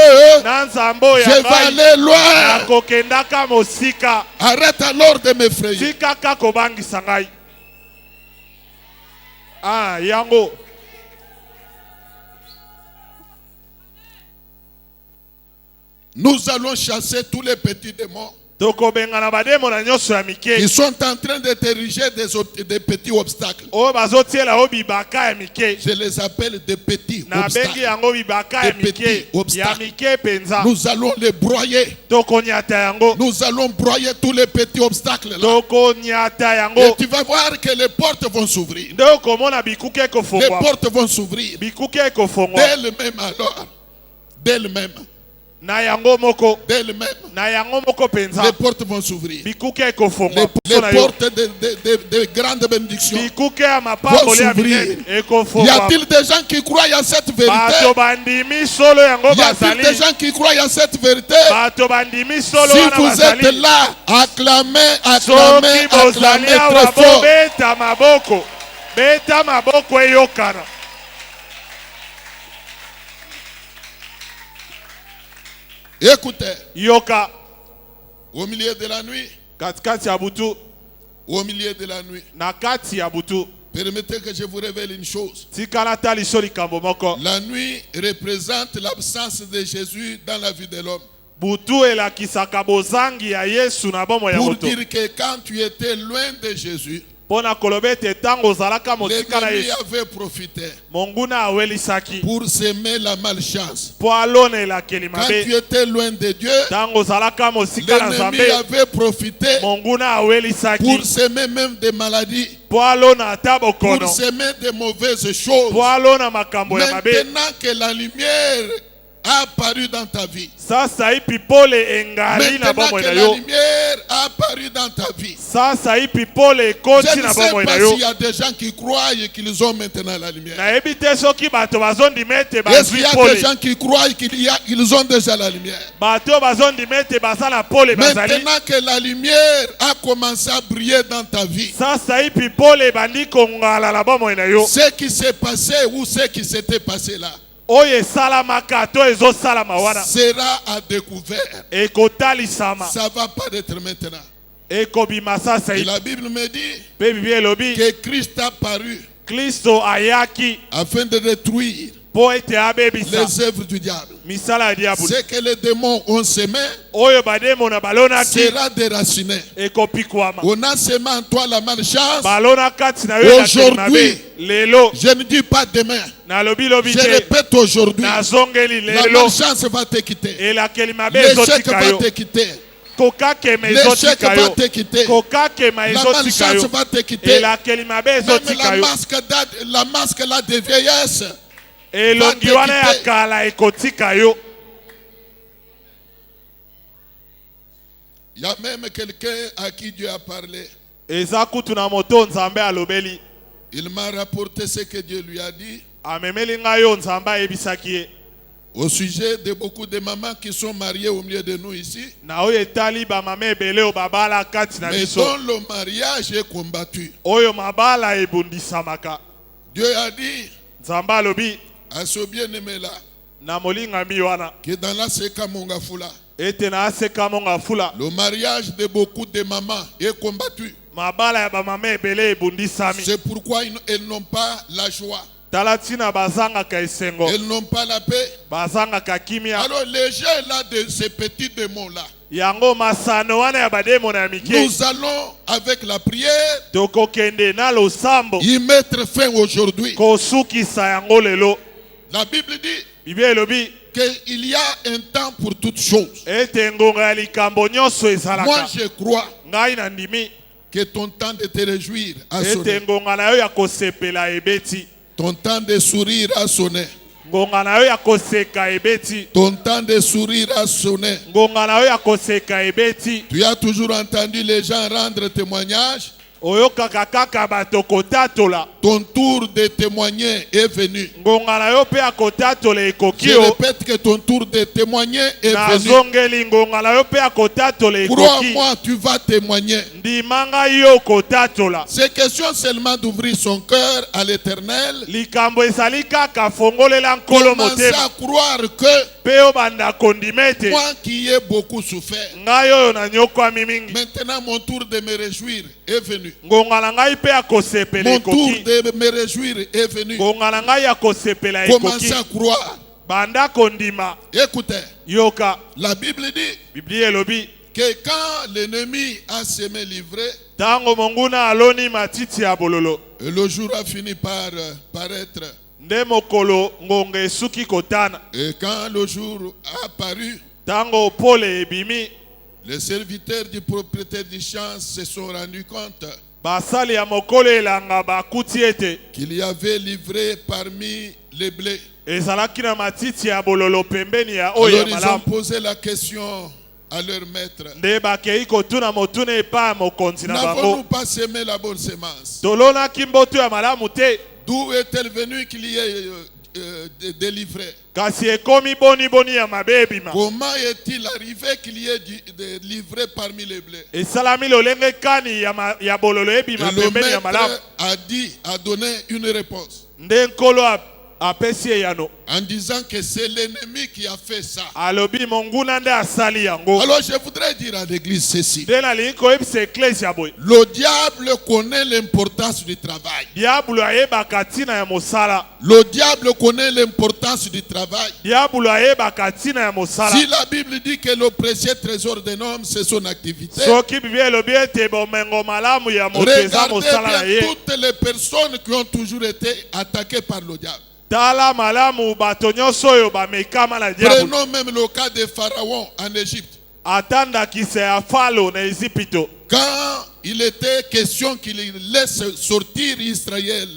na nzambe oyo je ya vais ngai aller loin. nakokendaka mosika, Arrête alors de m'effrayer. tikaka kobangisa ngai. Ah, yango Nous allons chasser tous les petits démons tokobengana bademona nyonso ya qui mike sont en train de diriger des petits obstacles. oyo bazotiela o bibaka ya mike. Je les appelle des petits nabengi obstacles. yango bibaka ya Des petits mike ya obstacles. mike penza. Nous allons les broyer. Tokonyata yango. Nous allons broyer tous les petits obstacles là. Tokonyata Et yango. tu vas voir que les portes vont s'ouvrir. nde okomona bikuke Les ekofungwa. portes vont s'ouvrir. bikuke ekofungwa. Dès le même alors. Dès le même. na yango moko. Dès le même. na yango moko penza. Les portes vont s'ouvrir. bikuke ekofungwa. Les portes de grandes bénédictions bikuke ya vont mapamboli ya s'ouvrir. minene Y ekofungwa. a-t-il des gens qui croient à cette bato vérité? bandimi solo yango Y a-t-il bazali. des gens qui croient à cette vérité? bato bandimi solo Si wana vous bazali. êtes là, acclamez, soki acclamez, bozali acclamez awa très fort. bobeta maboko. beta maboko eyokana. Écoutez, yoka au milieu de la nuit, katikati ya butu. au milieu de la nuit, na kati ya butu. permettez que je vous révèle une chose. tikala ta liso likambo moko. La nuit représente l'absence de Jésus dans la vie de l'homme. butu elakisaka bozangi ya yesu na bomoi ya Pour moto. dire que quand tu étais loin de Jésus, mpo na koloba ete ntango ozalaka motika na l'ennemi yesu avait profité monguna awelisaki pour semer la malchance. mpo alonelakeli Quand tu mabe. étais loin de Dieu, ntango ozalaka mosika na l'ennemi nzambe avait profité monguna awelisaki pour semer même des maladies, mpo alona ata bokono, pour semer des mauvaises choses. mpo alona makambo ya mabe. Maintenant que la lumière a apparu dans ta vie, sasa ipi pole engali na maintenant bomoi que na la yo. lumière a apparu dans ta vie, sasa ipi pole je ekoti ne na sais bomoi na pas yo. s'il y a des gens qui croient qu'ils ont maintenant la lumière. nayebi te soki bato bazondima ete Est-ce qu'il bazwi y a des pole. gens qui croient qu'ils ont déjà la lumière? bato bazondima ete baza na pole bazali. Maintenant que la lumière a commencé à briller dans ta vie, sasa ipi pole ebandi kongala na bomoi na yo. ce qui s'est passé ou ce qui s'était passé là oyo esalamaka to ezosalama wana sera à découvert. ekotalisama. Ça va pas être maintenant. ekobima sasa Et ipi. la Bible me dit mpe bibi elobi que Christ a paru kristo ayaki afin de détruire mpo ete abebisa les œuvres du diable. misala ya diabolo. Ce que les démons ont semé oyo bademona balonaki sera déraciné. ekopikwama. On a semé en toi la malchance. balona kati na yo Aujourd'hui, mabe. lelo Je ne dis pas demain. nalobi lobi Je te répète aujourd'hui. nazongeli La lelo malchance va te quitter. elakeli mabe L'échec ezotika va yo. te quitter. kokakema L'échec ezotika va yo. te quitter. kokakema La ezotika malchance yo. va te quitter. elakeli mabe Même ezotika la yo. masque là de vieillesse. elongi va te wana ya quitter. kala ekotika yo. Il y a même quelqu'un à qui Dieu a parlé. eza kutu na moto nzambe alobeli. Il m'a rapporté ce que Dieu lui a dit amemeli ngai oyo nzambe ayebisaki ye. au sujet de beaucoup de mamans qui sont mariées au milieu de nous ici, na oyo etali bamama ebele oyo babala kati na mais biso. dont le mariage est combattu. oyo mabala ebundisamaka. Dieu a dit nzambe alobi à ce bien-aimé là na molingami wana que dans la Sekamongafula, ete na aseka monga fula. le mariage de beaucoup de mamans est combattu. mabala ya bamama ebele ebundisami. C'est pourquoi elles n'ont pas la joie. tala ntina bazangaka esengo. Elles n'ont pas la paix. bazangaka kimia. Alors les gens là de ces petits démons là, yango masano wana ya bademona ya mike. nous allons avec la prière tokokende na losambo y mettre fin aujourd'hui. kosukisa yango lelo. La Bible dit biblia elobi qu'il y a un temps pour toutes choses. ete ngonga ya likambo nyonso Moi ezalaka. je crois ngai na ndimi que ton temps de te réjouir a ete sonné. ngonga na yo ya kosepela ebeti. Ton temps de sourire a sonné. ngonga na yo ya koseka ebeti. Ton temps de sourire a sonné. ngonga na yo ya koseka ebeti. Tu as toujours entendu les gens rendre témoignage. oyokaka kaka bato kotatola. Ton tour de témoigner est venu. ngonga na yo mpe ya kotatola ekoki Je yo. répète que ton tour de témoigner est venu. nazongeli ngonga na yo mpe ya kotatola ekoki. Crois-moi, tu vas témoigner. ndima ngai yo kotatola. C'est question seulement d'ouvrir son cœur à l'éternel. likambo ezali kaka fongolela nkolo Commencer motema. à croire que mpe obanda kondima ete moi qui ai beaucoup souffert, ngai oyo nanyokwami mingi. maintenant mon tour de me réjouir est venu. ngonga na ngai mpe ya kosepela Mon tour ekoki. de me réjouir est venu. ngonga na ngai ya kosepela ekoki. Commencez à croire. banda kondima Écoutez, yoka. la Bible dit Biblie elobi que quand l'ennemi a semé l'ivraie, tango monguna aloni matiti ya bololo et le jour a fini par paraître. nde mokolo ngonga esuki kotana. Et quand le jour a apparu, Tango pole ebimi les serviteurs du propriétaire du champ se sont rendus compte basali ya mokolo elanga bakuti ete qu'il y avait l'ivraie parmi les blés. ezalaki na matiti ya bololo pembeni ya oyo ya Alors ils ont malamu. posé la question à leur maître. Nde bakei kotuna motuna epai ya mokonzi na N'avons-nous bango, pas semé la bonne semence? tolonaki mboto ya malamu te, D'où est-elle venue qu'il y ait des livrets? kasi ekomi boni boni ya mabe ebima. Comment est-il arrivé qu'il y ait des livrets parmi les blés? Esalami lolenge kani ya bololo Et ebima le pembeni ya malamu. maître a donné une réponse Nde nkolo apesi eyano en disant que c'est l'ennemi qui a fait ça. alobi monguna nde asali yango. Alors je voudrais dire à l'église ceci. Nde nalingi koyebisa eklesi ya boye, Le diable connaît l'importance du travail. diablo ayebaka ntina ya mosala. Le diable connaît l'importance du travail. Diablo ayebaka ntina ya mosala. Si la Bible dit que le précieux trésor d'un homme, c'est son activité, Soki Biblie elobi ete bomengo malamu ya moto eza regardez mosala na bien ye. toutes les personnes qui ont toujours été attaquées par le diable. Tala malamu bato nyonso oyo bamekama na diablo. Prenons même le cas de Pharaon en Égypte. Atandakisa ya falo na Ezipito. Quand il était question qu'il laisse sortir Israël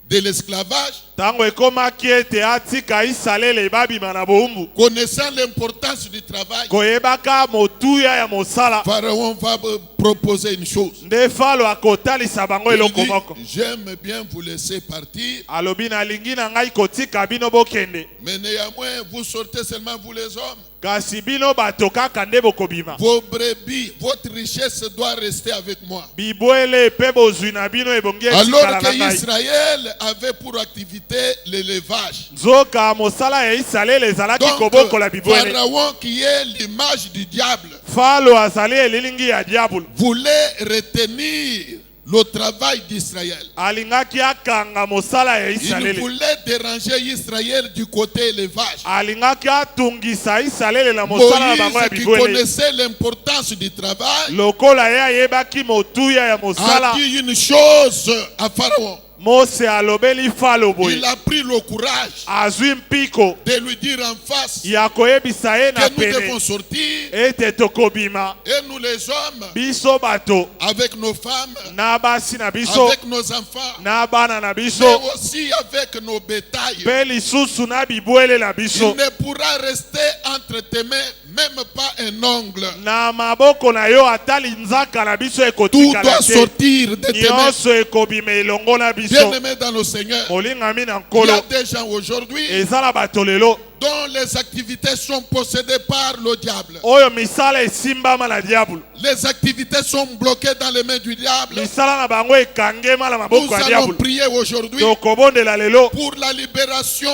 de l'esclavage, Tango ekomaki ete atika Isalele babima na boumbu, connaissant l'importance du travail, koyebaka motuya ya mosala, Pharaon va proposer une chose. nde falo akotalisa bango Il eloko dit, moko. j'aime bien vous laisser partir, Alobi nalingi na ngai kotika bino bokende, mais néanmoins vous sortez seulement vous les hommes. kasi bino bato kaka nde bokobima. Vos brebis, votre richesse doit rester avec moi. Bibwele pe bozwi na bino ebongi Alors etikala na que ngai. Israël avait pour activité l'élevage. Nzoka mosala ya Isalele ezalaki Donc, kobokola bibwele. Pharaon, qui est l'image du diable, Falo azali elilingi ya diablo. voulait retenir le travail d'Israël. Alingaki akanga mosala ya Il Isalele. voulait déranger Israël du côté élevage. Alingaki atungisa Isalele na mosala na bango ya Moïse, qui bibwele. connaissait l'importance du travail, Lokola ye ayebaki motuya ya mosala, a dit une chose à Pharaon. Mose alobeli falo boye. Il a pris le courage Azwi mpiko de lui dire en face ya koyebisa ye na que nous devons pene sortir, ete tokobima et nous les hommes, biso bato avec nos femmes, na basi na biso avec nos enfants, na bana na mais biso aussi avec nos bétails. mpe lisusu na bibwele na Il biso. ne pourra rester entre tes mains, même pas un ongle. Na maboko na yo atali nzaka na biso Tout ekotikala doit te. sortir de tes mains. Nyonso ekobima elongo na biso. Bien-aimés dans le Seigneur, Molingami na il y nkolo a des gens aujourd'hui eza na bato lelo dont les activités sont possédées par le diable. oyo misala esimbama na diablo. Les activités sont bloquées dans les mains du diable. Misala na bango ekangema na Nous maboko ya allons diablo. prier aujourd'hui Tokobondela lelo pour la libération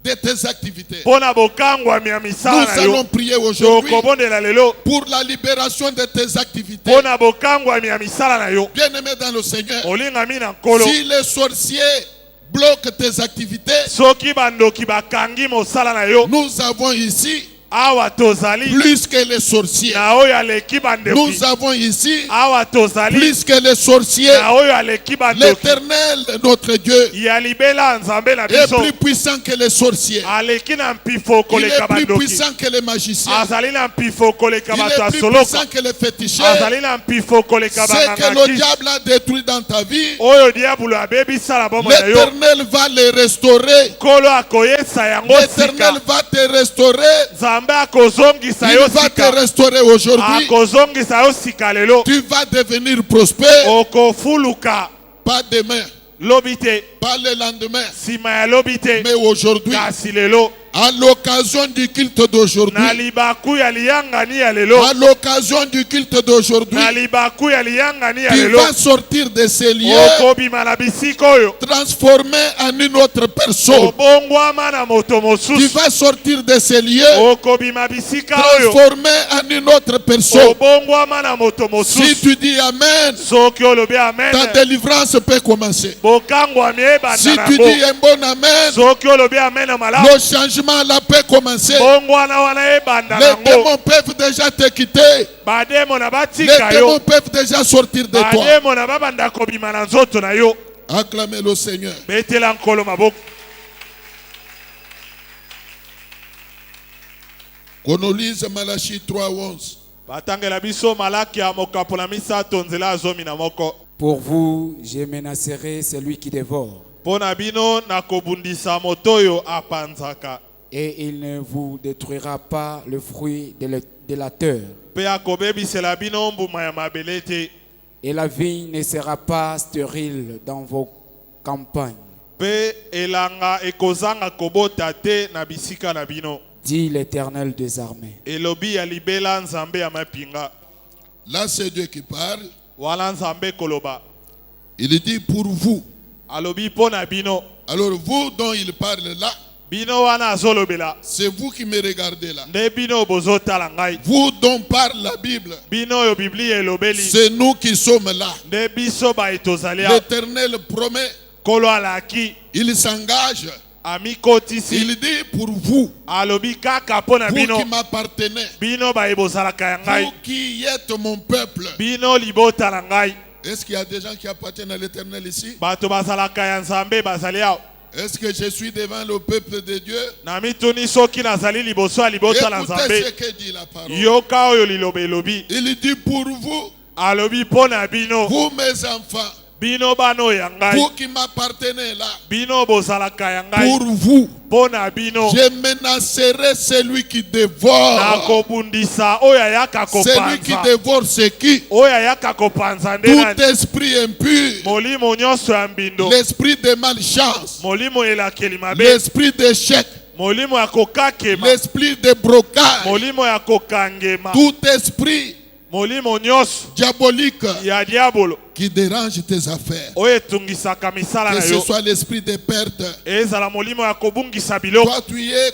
de tes activités. mpona bokangwami ya Nous misala na allons yo. prier aujourd'hui Tokobondela lelo pour la libération de tes activités. mpona bokangwami ya misala na yo. Bien-aimés dans le Seigneur, Olingami na nkolo si les sorciers bloquent tes activités, soki bandoki bakangi mosala na yo, nous avons ici awa tozali plus que les sorciers. na oyo aleki bandoki. Nous avons ici Awa tozali plus que les sorciers. na oyo aleki bandoki. L'Éternel, notre Dieu, Ya libela nzambe na est biso plus puissant que les sorciers. aleki na mpifo Il koleka est plus bandoki. puissant que les magiciens. Azali na mpifo koleka Il bato ya est plus soloka. puissant que les féticheurs. Azali na mpifo koleka Ce que le banganga. diable a détruit dans ta vie, Oyo diabolo abebisala bomoi na yo, l'Éternel va les restaurer. nkolo akoyesa yango L'Éternel sika. va te restaurer. Nzambe akozongisa Il yo va te sika. restaurer aujourd'hui. Akozongisa yo sika lelo. Tu vas devenir prospère. Okofuluka Pas demain, lobi te, pas le lendemain, nsima ya lobi te, mais aujourd'hui. kasi lelo. À l'occasion du culte d'aujourd'hui. na libaku ya liyangani ya lelo, À l'occasion du culte d'aujourd'hui. na libaku ya liyangani ya Tu lelo, vas sortir de ces lieux okobima na bisika oyo, transformé en une autre personne. obongwama na moto Tu mosusu, vas sortir de ces lieux okobima bisika oyo, transformé en une autre personne. obongwama na moto Si mosusu. tu dis Amen, Soki olobi amen, ta délivrance peut commencer. bokangwami ebanda Si tu nango. dis un bon Amen, Soki olobi amen na malamu, le changement là peut commencer. bongwana wana ebanda Les nango. démons peuvent déjà te quitter. Bademo na Les batika démons yo, peuvent déjà sortir de toi. bademo na babanda kobima na nzoto na yo. Acclamez le Seigneur. Betela nkolo maboko. Qu'on nous lise Malachie 3:11. Batangela biso malaki ya mokapola misato nzela zomi na moko. Pour vous, je menacerai celui qui dévore, Pona bino na kobundisa motoyo apanzaka. et il ne vous détruira pas le fruit de la terre. Pe akobebisela bino mbuma ya mabele te. Et la vigne ne sera pas stérile dans vos campagnes, Pe elanga ekozanga kobota te na bisika na bino. dit l'Éternel des armées. Elobi ya libela nzambe ya mapinga. Là, c'est Dieu qui parle. Wala nzambe koloba. Il dit pour vous. Alobi pona bino. Alors vous dont il parle là, Bino wana azolobela. c'est vous qui me regardez là. Nde bino bozotala ngai. Vous dont parle la Bible, Bino yo bibli elobeli. c'est nous qui sommes là. Nde biso ba etozalia. L'Éternel promet, Kolo alaki. il s'engage. Ami kotisi. Il dit pour vous, Alobi kaka pona vous bino. qui m'appartenez, Bino ba ebozalaka ya ngai. vous qui êtes mon peuple. Bino libotala ngai. Est-ce qu'il y a des gens qui appartiennent à l'Éternel ici? Bato bazalaka ya nzambe bazali awa. Est-ce que je suis devant le peuple de Dieu? Na mituni soki nazali liboso ya libota na Écoutez ce nzambe. que dit la parole. Yoka oyo liloba elobi. Il dit pour vous, Alobi pona bino. vous mes enfants, Bino bano ya ngai. vous qui m'appartenez là, Bino bozalaka ya ngai. pour vous, Pona bino. je menacerai celui qui dévore. Nakobundisa oyo ayaka Celui qui kopanza. dévore, c'est qui? Oyo ayaka kopanza nde Tout nani? esprit impur, Molimo nyonso ya mbindo. l'esprit de malchance, Molimo elakeli mabe. l'esprit d'échec, Molimo ya kokakema. l'esprit de brocage, Molimo ya kokangema. tout esprit Molimo nyonso diabolique ya diabolo. qui dérange tes affaires. Oyo etungisaka misala Que na ce yo. soit l'esprit de perte. Ezala molimo ya kobungisa biloko. Toi, tu es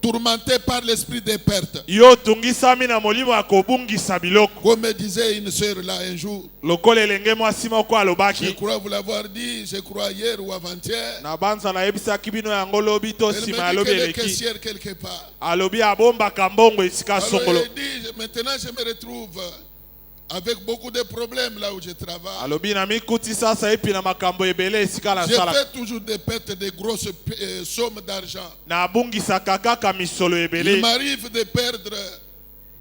tourmenté par l'esprit de perte. Yo tungisami na molimo ya kobungisa biloko. Comme me disait une sœur là un jour, Lokola elenge mwasi moko je alobaki. crois vous l'avoir dit, je crois hier ou avant-hier. Na banza nayebisaki bino yango lobi to Elle me nsima dit alobi qu'elle est eleki. caissière quelque part. Alobi abombaka mbongo esika Alors songolo. elle dit, maintenant je me retrouve avec beaucoup de problèmes là où je travaille. Alobi na mikuti sasa epi na makambo ebele esika na Je sala. fais toujours des pertes de grosses sommes d'argent. Na abungisaka kaka misolo Il ebele. m'arrive de perdre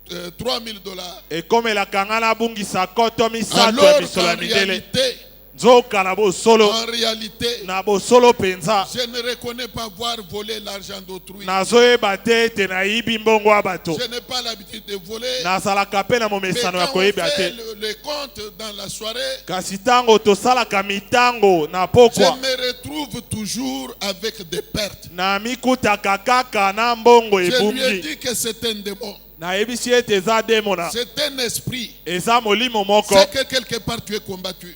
$3,000. Ekomelaka nga nabungisa koto misato ya Alors misolo ya qu'en midele. réalité, Nzoka na bosolo. en réalité, Na bosolo penza. je ne reconnais pas avoir volé l'argent d'autrui. Nazoyeba te ete nayibi mbongo ya bato. Je n'ai pas l'habitude de voler. Nazalaka pe na Mais momesano ya quand on koyeba fait te. le compte dans la soirée, Kasi ntango tosalaka mitango na je pokwa. me retrouve toujours avec des pertes. Na mikutaka kaka na mbongo Je lui ai ebungi. dit que c'est un démon. Nayebisi ete eza demona. C'est un esprit. Eza molimo moko. C'est que quelque part tu es combattu.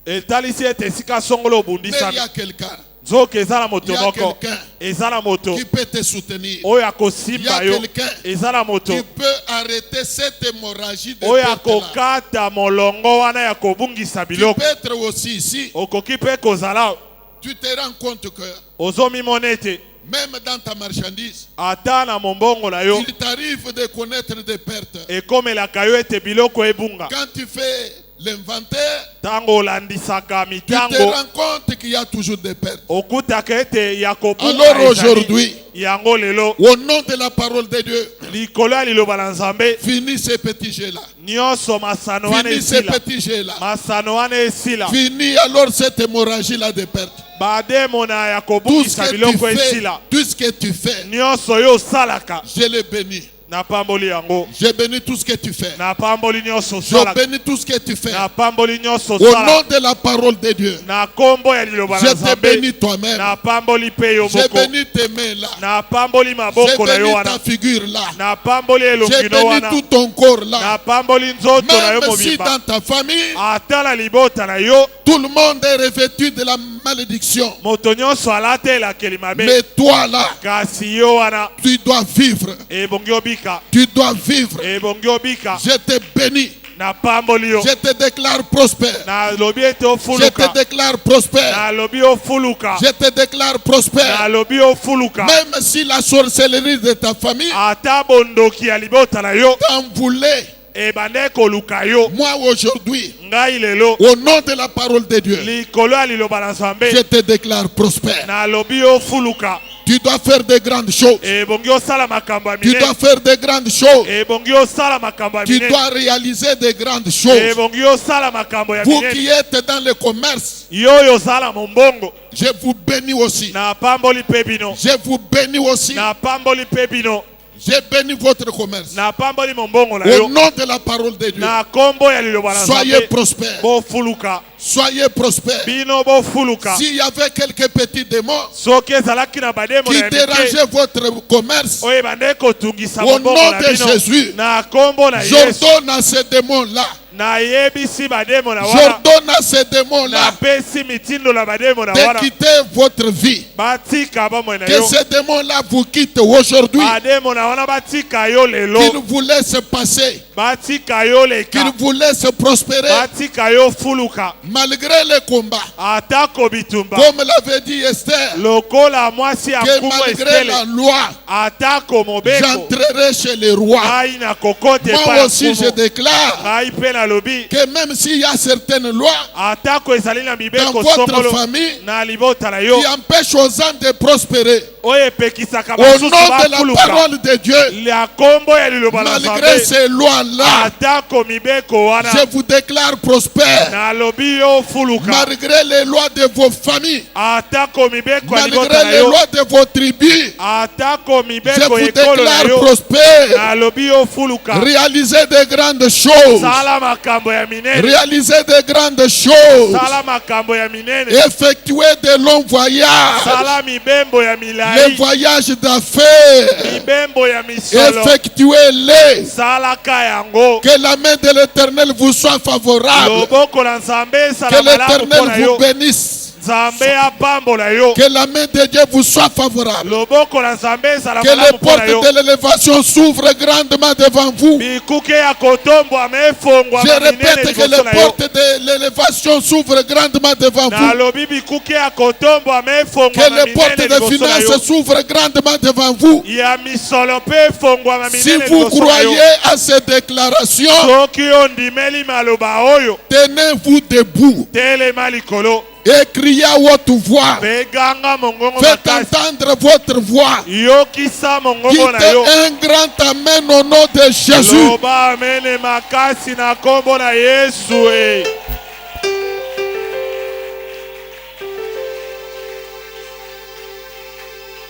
Etalisi ete esika songolo Mais il y obundisami. a quelqu'un Nzoka eza na moto Il y a moko. quelqu'un Eza na moto. qui peut te soutenir, Oyo Il y akosimba a yo. quelqu'un Eza na moto. qui peut arrêter cette hémorragie de Oyo perte là. akokata molongo wana ya kobungisa Tu biloko. peux être aussi ici. Okoki mpe kozala. Tu te rends compte que Ozomimona ete. même dans ta marchandise, Ata na mombongo na yo. il t'arrive de connaître des pertes. Ekomelaka yo ete biloko ebunga. Quand tu fais l'inventaire, Tango olandisaka tu te mitango. rends compte qu'il y a toujours des pertes. Okutaka ete ya kobunga Alors ezali. aujourd'hui, Yango lelo. au nom de la parole de Dieu, Likolo ya liloba na nzambe. finis ces petits jeux-là. Nyonso masano wana Finis ces esila. petits jeux-là. Masano wana esila. Finis alors cette hémorragie-là de pertes. Bademona ya Tout ce kobungisa que tu biloko fais, esila. tout ce que tu fais, Nyonso yo salaka. je le bénis. napamboli yango. Je bénis tout ce que tu fais. Napamboli nyonso Je sala. bénis tout ce que tu fais. Napamboli nyonso Au sala. nom de la parole de Dieu. Na kombo ya liloba Je na te Nzambe. bénis toi-même. Napamboli pe yo Je moko. bénis tes mains là. Napamboli Je maboko na yo bénis wana. ta figure là. Napamboli Je elongi no bénis wana. tout ton corps là. Napamboli nzoto na yo Même si mobimba. dans ta famille, Atala libota na yo. tout le monde est revêtu de la malédiction. Moto nyonso alatela kelimabe. Mais toi là, Kasi yo wana. tu dois vivre. Ebongi obika. Tu dois vivre. Ebongi obika. Je te bénis. Napamboli yo. Je te déclare prospère. Na lobi ete Je ofuluka. te déclare prospère. Na lobi ofuluka. Je te déclare prospère. Na lobi ofuluka. Même si la sorcellerie de ta famille Ata bondoki ya libota na yo. t'en voulait, Ebande koluka yo. moi aujourd'hui, Ngai lelo. au nom de la parole de Dieu, Likolo ya liloba na Nzambe. je te déclare prospère. Na lobi ofuluka. Tu dois faire de grandes choses. Ebongi osala makambo ya Tu dois minene. faire de grandes choses. Ebongi osala makambo ya Tu minene. dois réaliser de grandes choses. Ebongi osala makambo ya Vous minene. qui êtes dans le commerce, Yo osala mombongo. je vous bénis aussi. Na pamboli pe bino. Je vous bénis aussi. Na pamboli pe bino. Je bénis votre commerce. Na pamboli mombongo na Au yo. nom de la parole de Dieu, Na kombo ya liloba na soyez Nzambe. prospères. Bo fuluka. Soyez prospères. Bino bo fuluka. S'il y avait quelques petits démons Soki ezalaki na bademo qui na mike. dérangeaient votre commerce, Oyo ebande kotungisa au mombongo nom na de bino. Jésus, Na kombo na Yesu. j'ordonne à ces démons-là, Na yebisi bademo na wana. j'ordonne à ces Na démons-là pesi mitindo na bademo na de wana. quitter votre vie. Batika bamwe na Que yo. ces démons-là vous quittent aujourd'hui. Bademo na wana batika yo lelo. Qu'ils vous laissent passer. Batika yo leka. Qu'ils vous laissent prospérer Batika yo fuluka. malgré les combats. Atako bitumba. Comme l'avait dit Esther, Lokola mwasi ya que kumbo malgré Estele. la loi, Atako mobeko. j'entrerai chez les rois. Ngai na kokote pa Moi ya aussi, je kumu. déclare Ngai pe na lobi. que même s'il y a certaines lois Atako ezali na dans mibeko votre songolo. famille Na libota na yo. qui empêchent aux gens de prospérer, Oyo epekisaka au nom basusu de la bafuluka. parole de Dieu, La kombo ya liloba na malgré Nzambe. ces lois-là, Atako mibeko wana. je vous déclare prospère. Na lobi yo fuluka. Malgré les lois de vos familles, Atako mibeko ya libota malgré na les yo. lois de vos tribus, Atako je mibeko vous ekolo na déclare yo. prospère. Na lobi yo fuluka. Réalisez de grandes choses. Sala makambo ya minene. Réalisez de grandes choses. Sala makambo ya minene. Effectuez de longs voyages. Sala mibembo ya Les milai. voyages d'affaires. Mibembo ya misolo. Effectuez-les. Salaka yango. Que la main de l'Éternel vous soit favorable. Loboko na Nzambe Que sala malamu l'Éternel mpona vous yo. bénisse. Nzambe apambola yo. Que la main de Dieu vous soit favorable. Loboko na Nzambe sala Que les malamu mpona yo. portes de l'élévation s'ouvrent grandement devant vous. Bikuke ya kotombwa mefongwa Je minene répète que liboso les na yo. portes de l'élévation s'ouvrent grandement devant Na vous. lobi bikuke ya kotombwa mefongwa Que les portes minene de liboso na yo. finances s'ouvrent grandement devant vous. Ya misolo pe fongwa Si minene vous liboso na yo. croyez à ces déclarations, Soki ondimeli maloba oyo. tenez-vous debout Telema likolo. et criez à haute voix. Beganga mongongo Faites makasi. entendre votre voix. Yokisa mongongo Dites na yo. un grand amen au nom de Jésus. Loba amene makasi na kombo na Yesu e.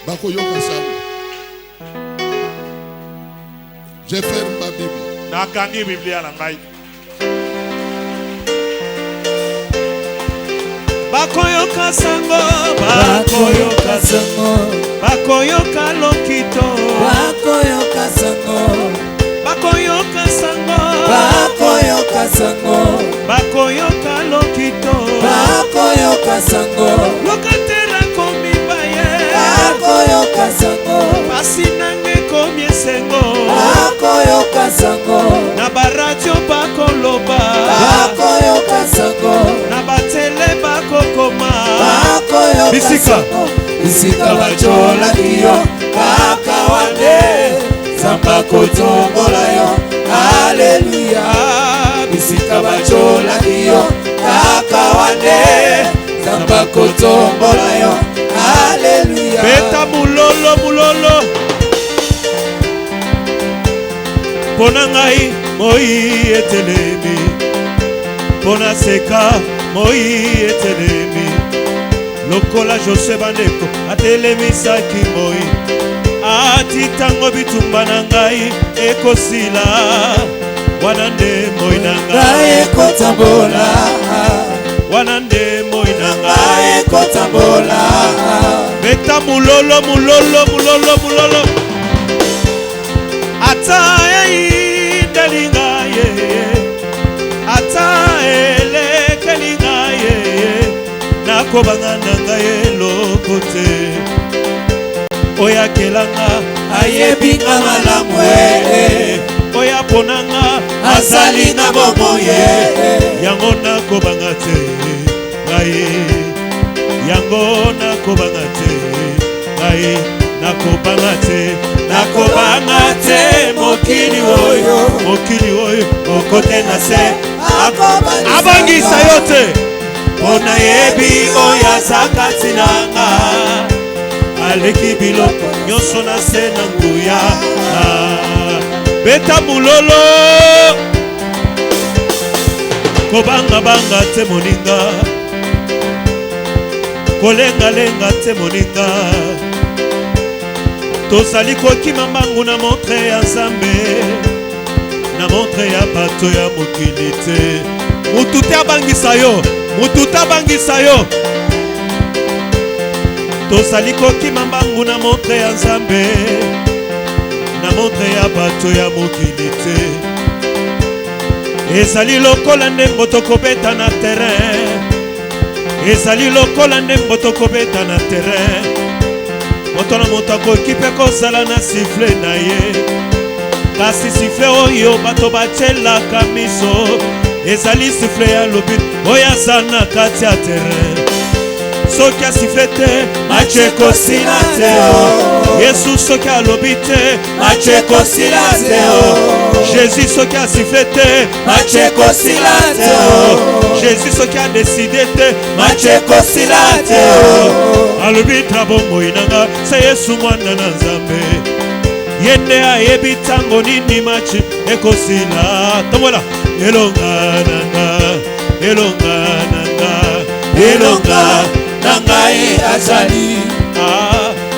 Bakoyoka sana. Je ferme ma Bible. Nakangi Biblia na ngai. Bakoyoka sango, Bakoyoka sango, bakoyoka lokito, bakoyoka sango, bakoyoka sango, bakoyoka sango, bakoyoka lokito, bakoyoka sango, lokatera komibaye, bakoyoka sango, pasi nange komi esengo, bakoyoka sango, na baradio bakoloba, bakoyoka sango, na batele bakokoma, bakoyoka Bisika. sango, bisika bacholaki yo, kaka wane, Nzambe kotombola yo, haleluya. Bisika bacholaki yo, kaka wane, Nzambe kotombola yo, haleluya. beta mulolo mulolo, pona ngai moi etelemi, pona seka moi etelemi, lokola Jose bandeko atelemisaki moi, ati tango bitumba na ngai ekosila wana nde moi na ngai ekotambola wana nde moi na ngai ekotambola beta mulolo mulolo mulolo mulolo ata yindelinga ye ata elekelinga ye nakobanga na ngai elokote oyakelanga ayebinga malamu oya ponanga azali na bomoye yango nakobanga te ngai yango nakobanga te ngai nakobanga te mokili oyo okote na se abangisa yo te mpona yebi oyo azakati nanga aleki biloko nyonso na se na nguya beta mulolo kobangabanga te moninga kolengalenga te moninga tozali kokima mbangu na montre ya nzambe na montre ya bato ya mokili te mutu te abangisa yo mutu te abangisa yo tozali kokima mbangu na montre ya nzambe na montre ya bato ya mokili te ezali lokola ndembo tokobeta na terrain ezali lokola ndembo tokobeta na terrain moto na moto akoki mpe kozala na sifle na ye kasi sifle oyo bato batielaka miso ezali sifle ya lobit oyo aza na kati ya terrain soki asifle te match ekosila te yesu soki alobi te match ekosila te jésus soki asifle te match ekosila te jésus soki adeside te match ekosila te alobi trabomoi nanga se yesu mwana na nzambe ye nde ayebi ntango nini match ekosila tombola elonga nanga elonga nanga elonga na ngai azali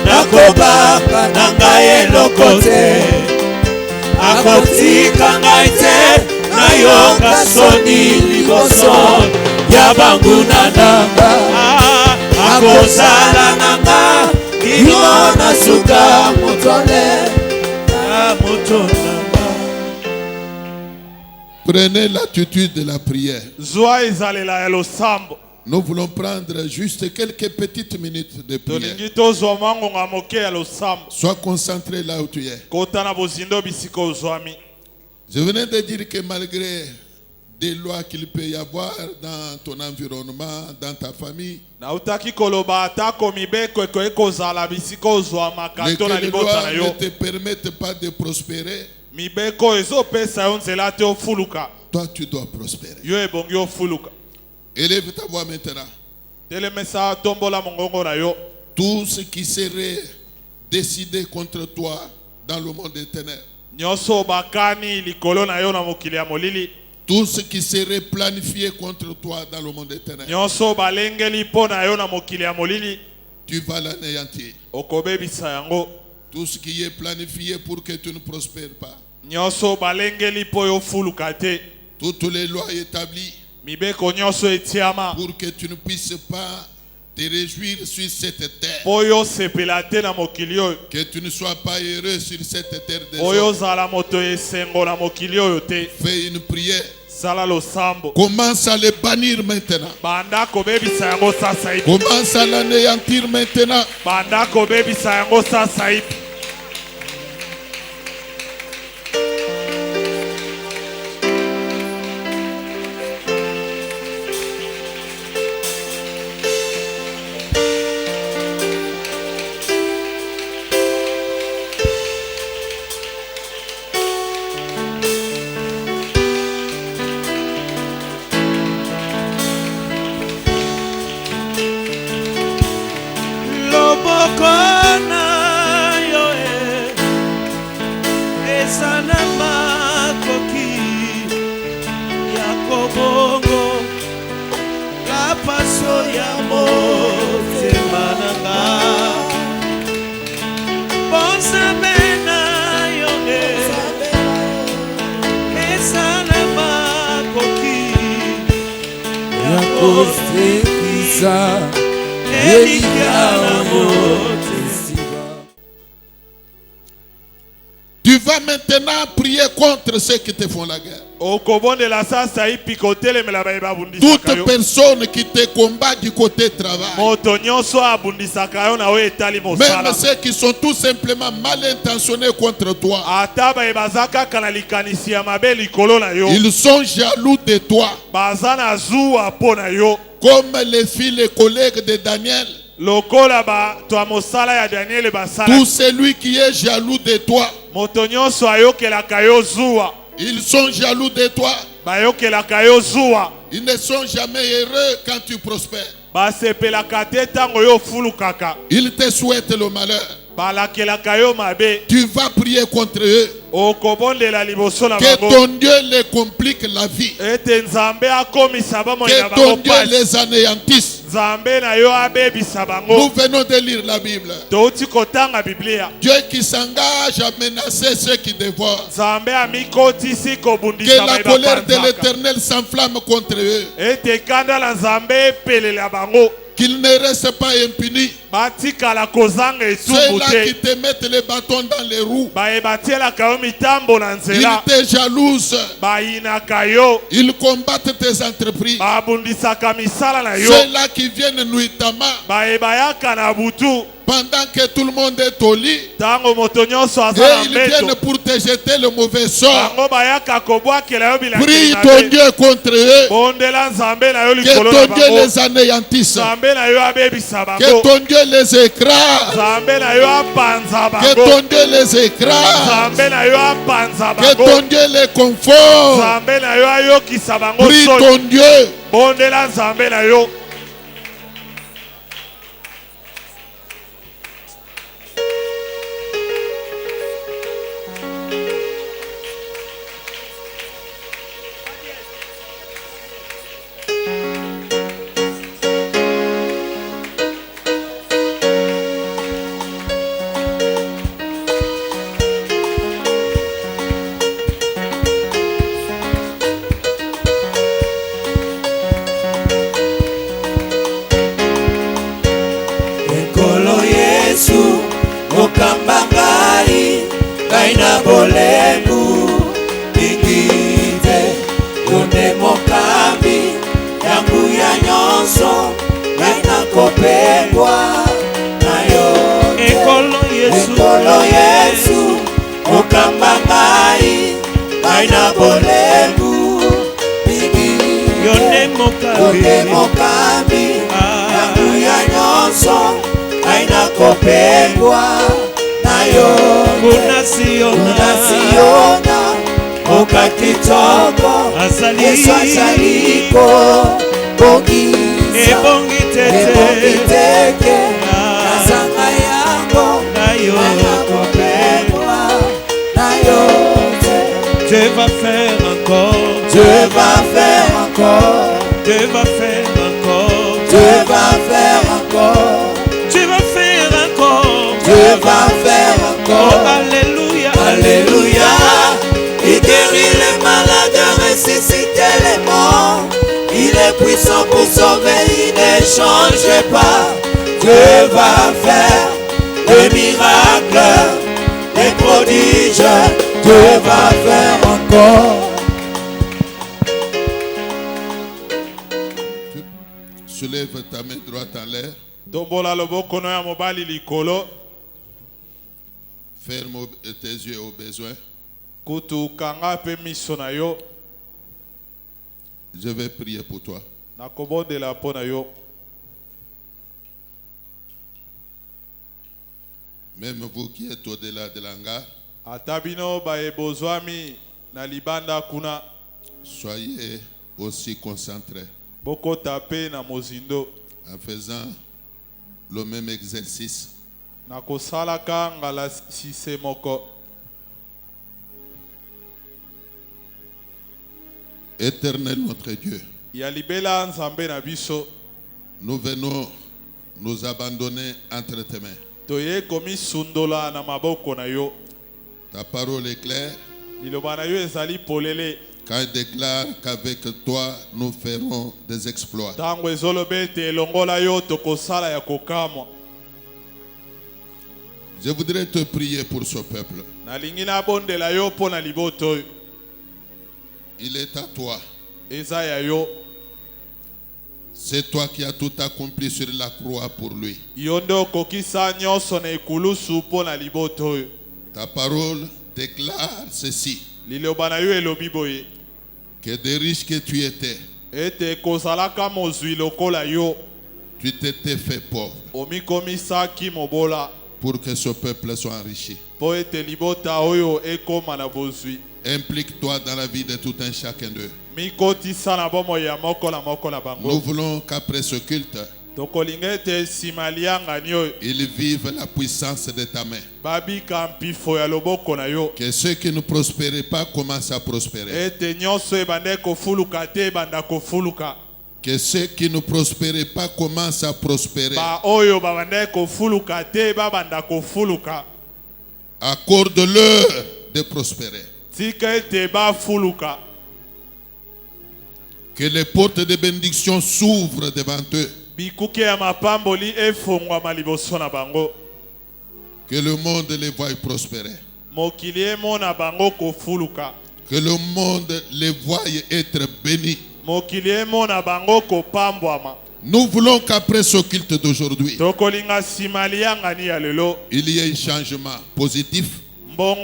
nakobanga na ngai eloko te akotika ngai te nayoka soni liboso ya banguna nanga akozala nanga kino na suka motole moto nanga. Prenez l'attitude de la prière. zwa ezalela ya losambo Nous voulons prendre juste quelques petites minutes de prière. tolingi tozwa mangonga moke ya losambo Sois concentré là où tu es. kota na bozindo bisika ozwami. Je venais de dire que malgré des lois qu'il peut y avoir dans ton environnement, dans ta famille, nautaki koloba atako mibeko ekoki kozala bisika ozwamaka to na lesquelles les libota lois na ne yo te permettent pas de prospérer, mibeko ezopesa yo nzela te ofuluka toi tu dois prospérer. yo ebongi ofuluka. Élève ta voix maintenant. telemesa tombola mongongo na yo. Tout ce qui serait décidé contre toi dans le monde des ténèbres, nyonso bakani likolo na yo na mokili ya molili, tout ce qui serait planifié contre toi dans le monde des ténèbres, nyonso balengeli mpo na yo na mokili ya molili, tu vas l'anéantir. okobebisa yango. Tout ce qui est planifié pour que tu ne prospères pas, nyonso balengeli mpo yo ofuluka te, toutes les lois établies mibeko nyonso etiama pour que tu ne puisses pas te réjouir sur cette terre, mpo yo sepela te na mokili oyo, que tu ne sois pas heureux sur cette terre des mpo yo hommes. ozala moto esengo na mokili oyo te. Fais une prière. sala losambo, Commence à les bannir maintenant. banda kobebisa yango sasa hivi, Commence à l'anéantir maintenant. banda kobebisa yango sasa hivi. loboko na yo kosekisa elikya na motesi. Tu vas maintenant prier contre ceux qui te font la guerre. Toute personne qui te combat du côté travail, même ceux qui sont tout simplement mal intentionnés contre toi, ils sont jaloux de toi, comme les filles, les collègues de Daniel. Tout celui qui est jaloux de toi, ils sont jaloux de toi. Ils ne sont jamais heureux quand tu prospères. Ils te souhaitent le malheur. Tu vas prier contre eux. Que ton Dieu les complique la vie. Que ton Dieu les anéantisse. Nous venons de lire la Bible. Dieu qui s'engage à menacer ceux qui dévorent. Que la colère de l'Éternel s'enflamme contre eux. Qu'ils ne restent pas impunis. Ceux-là qui te mettent les bâtons dans les roues, ils te jalousent. Ils combattent tes entreprises. Ceux-là qui viennent nuitamment, pendant que tout le monde est au lit, et ils viennent pour te jeter le mauvais sort. Prie ton Dieu contre eux. Que ton Dieu les anéantisse. Que ton Dieu les écrase. Que ton Dieu les écrase. Que ton Dieu les conforte. Prie ton Dieu. Okamba ngai, ngai na bolembu Bingite, yone mokambi yangu ya nyonso, ngai na kopengwa na yo. Ekolo Yesu, okamba ngai, ngai na bolembu Bingite, yone mokambi yangu ya nyonso, aina kopengwa na yo. Kuna siona okakitoko Yesu azaliko ebongiteke nazanga yango aina kopengwa na yo. Dieu va faire encore, Dieu va faire encore, Dieu va faire encore, Dieu va faire encore, Dieu va faire encore, Dieu va faire encore. Oh, alléluia, alléluia. Il guérit les malades, ressuscite les morts. Il est puissant pour sauver, il ne change pas. Dieu va faire des miracles, des prodiges. Dieu va faire encore. Soulève ta main droite en l'air. Ferme tes yeux au besoin. Je vais prier pour toi. Même vous qui êtes au-delà de l'hangar, soyez aussi concentrés en faisant le même exercice. Éternel notre Dieu, nous venons nous abandonner entre tes mains. Ta parole est claire, Quand il déclare qu'avec toi, nous ferons des exploits. Je voudrais te prier pour ce peuple. Il est à toi. C'est toi qui as tout accompli sur la croix pour lui. Ta parole déclare ceci. Que des riches que tu étais, tu t'étais fait pauvre pour que ce peuple soit enrichi. Implique-toi dans la vie de tout un chacun d'eux. Nous voulons qu'après ce culte, ils vivent la puissance de ta main. Que ceux qui ne prospéraient pas commencent à prospérer. Que ceux qui ne prospéraient pas commencent à prospérer. Accorde-leur de prospérer. Que les portes de bénédiction s'ouvrent devant eux. Que le monde les voie prospérer. Que le monde les voie être bénis. Nous voulons qu'après ce culte d'aujourd'hui, il y ait un changement positif dans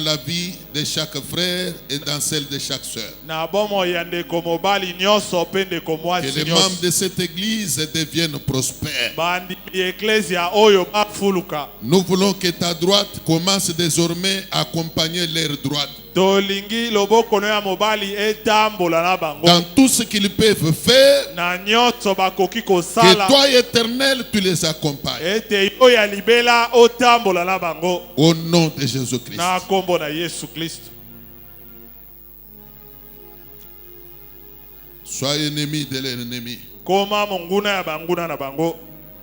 la vie de chaque frère et dans celle de chaque sœur. Que les membres de cette église deviennent prospères. Nous voulons que ta droite commence désormais à accompagner leur droite. Dans tout ce qu'ils peuvent faire, que toi, Éternel, tu les accompagnes. Au nom de Jésus-Christ. Sois ennemi de l'ennemi.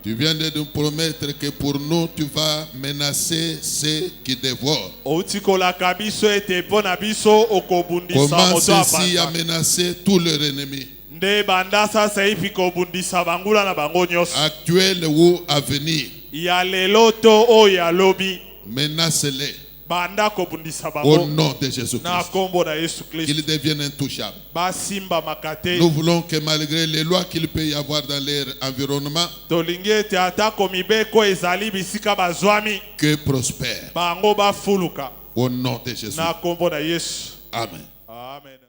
Tu viens de nous promettre que pour nous, tu vas menacer ceux qui dévorent. Commence ainsi à menacer tous leurs ennemis, actuels ou à venir. Menace-les. Au nom de Jésus-Christ. Qu'ils deviennent intouchables. Nous voulons que malgré les lois qu'il peut y avoir dans leur environnement, que prospèrent. Au nom de Jésus. Amen.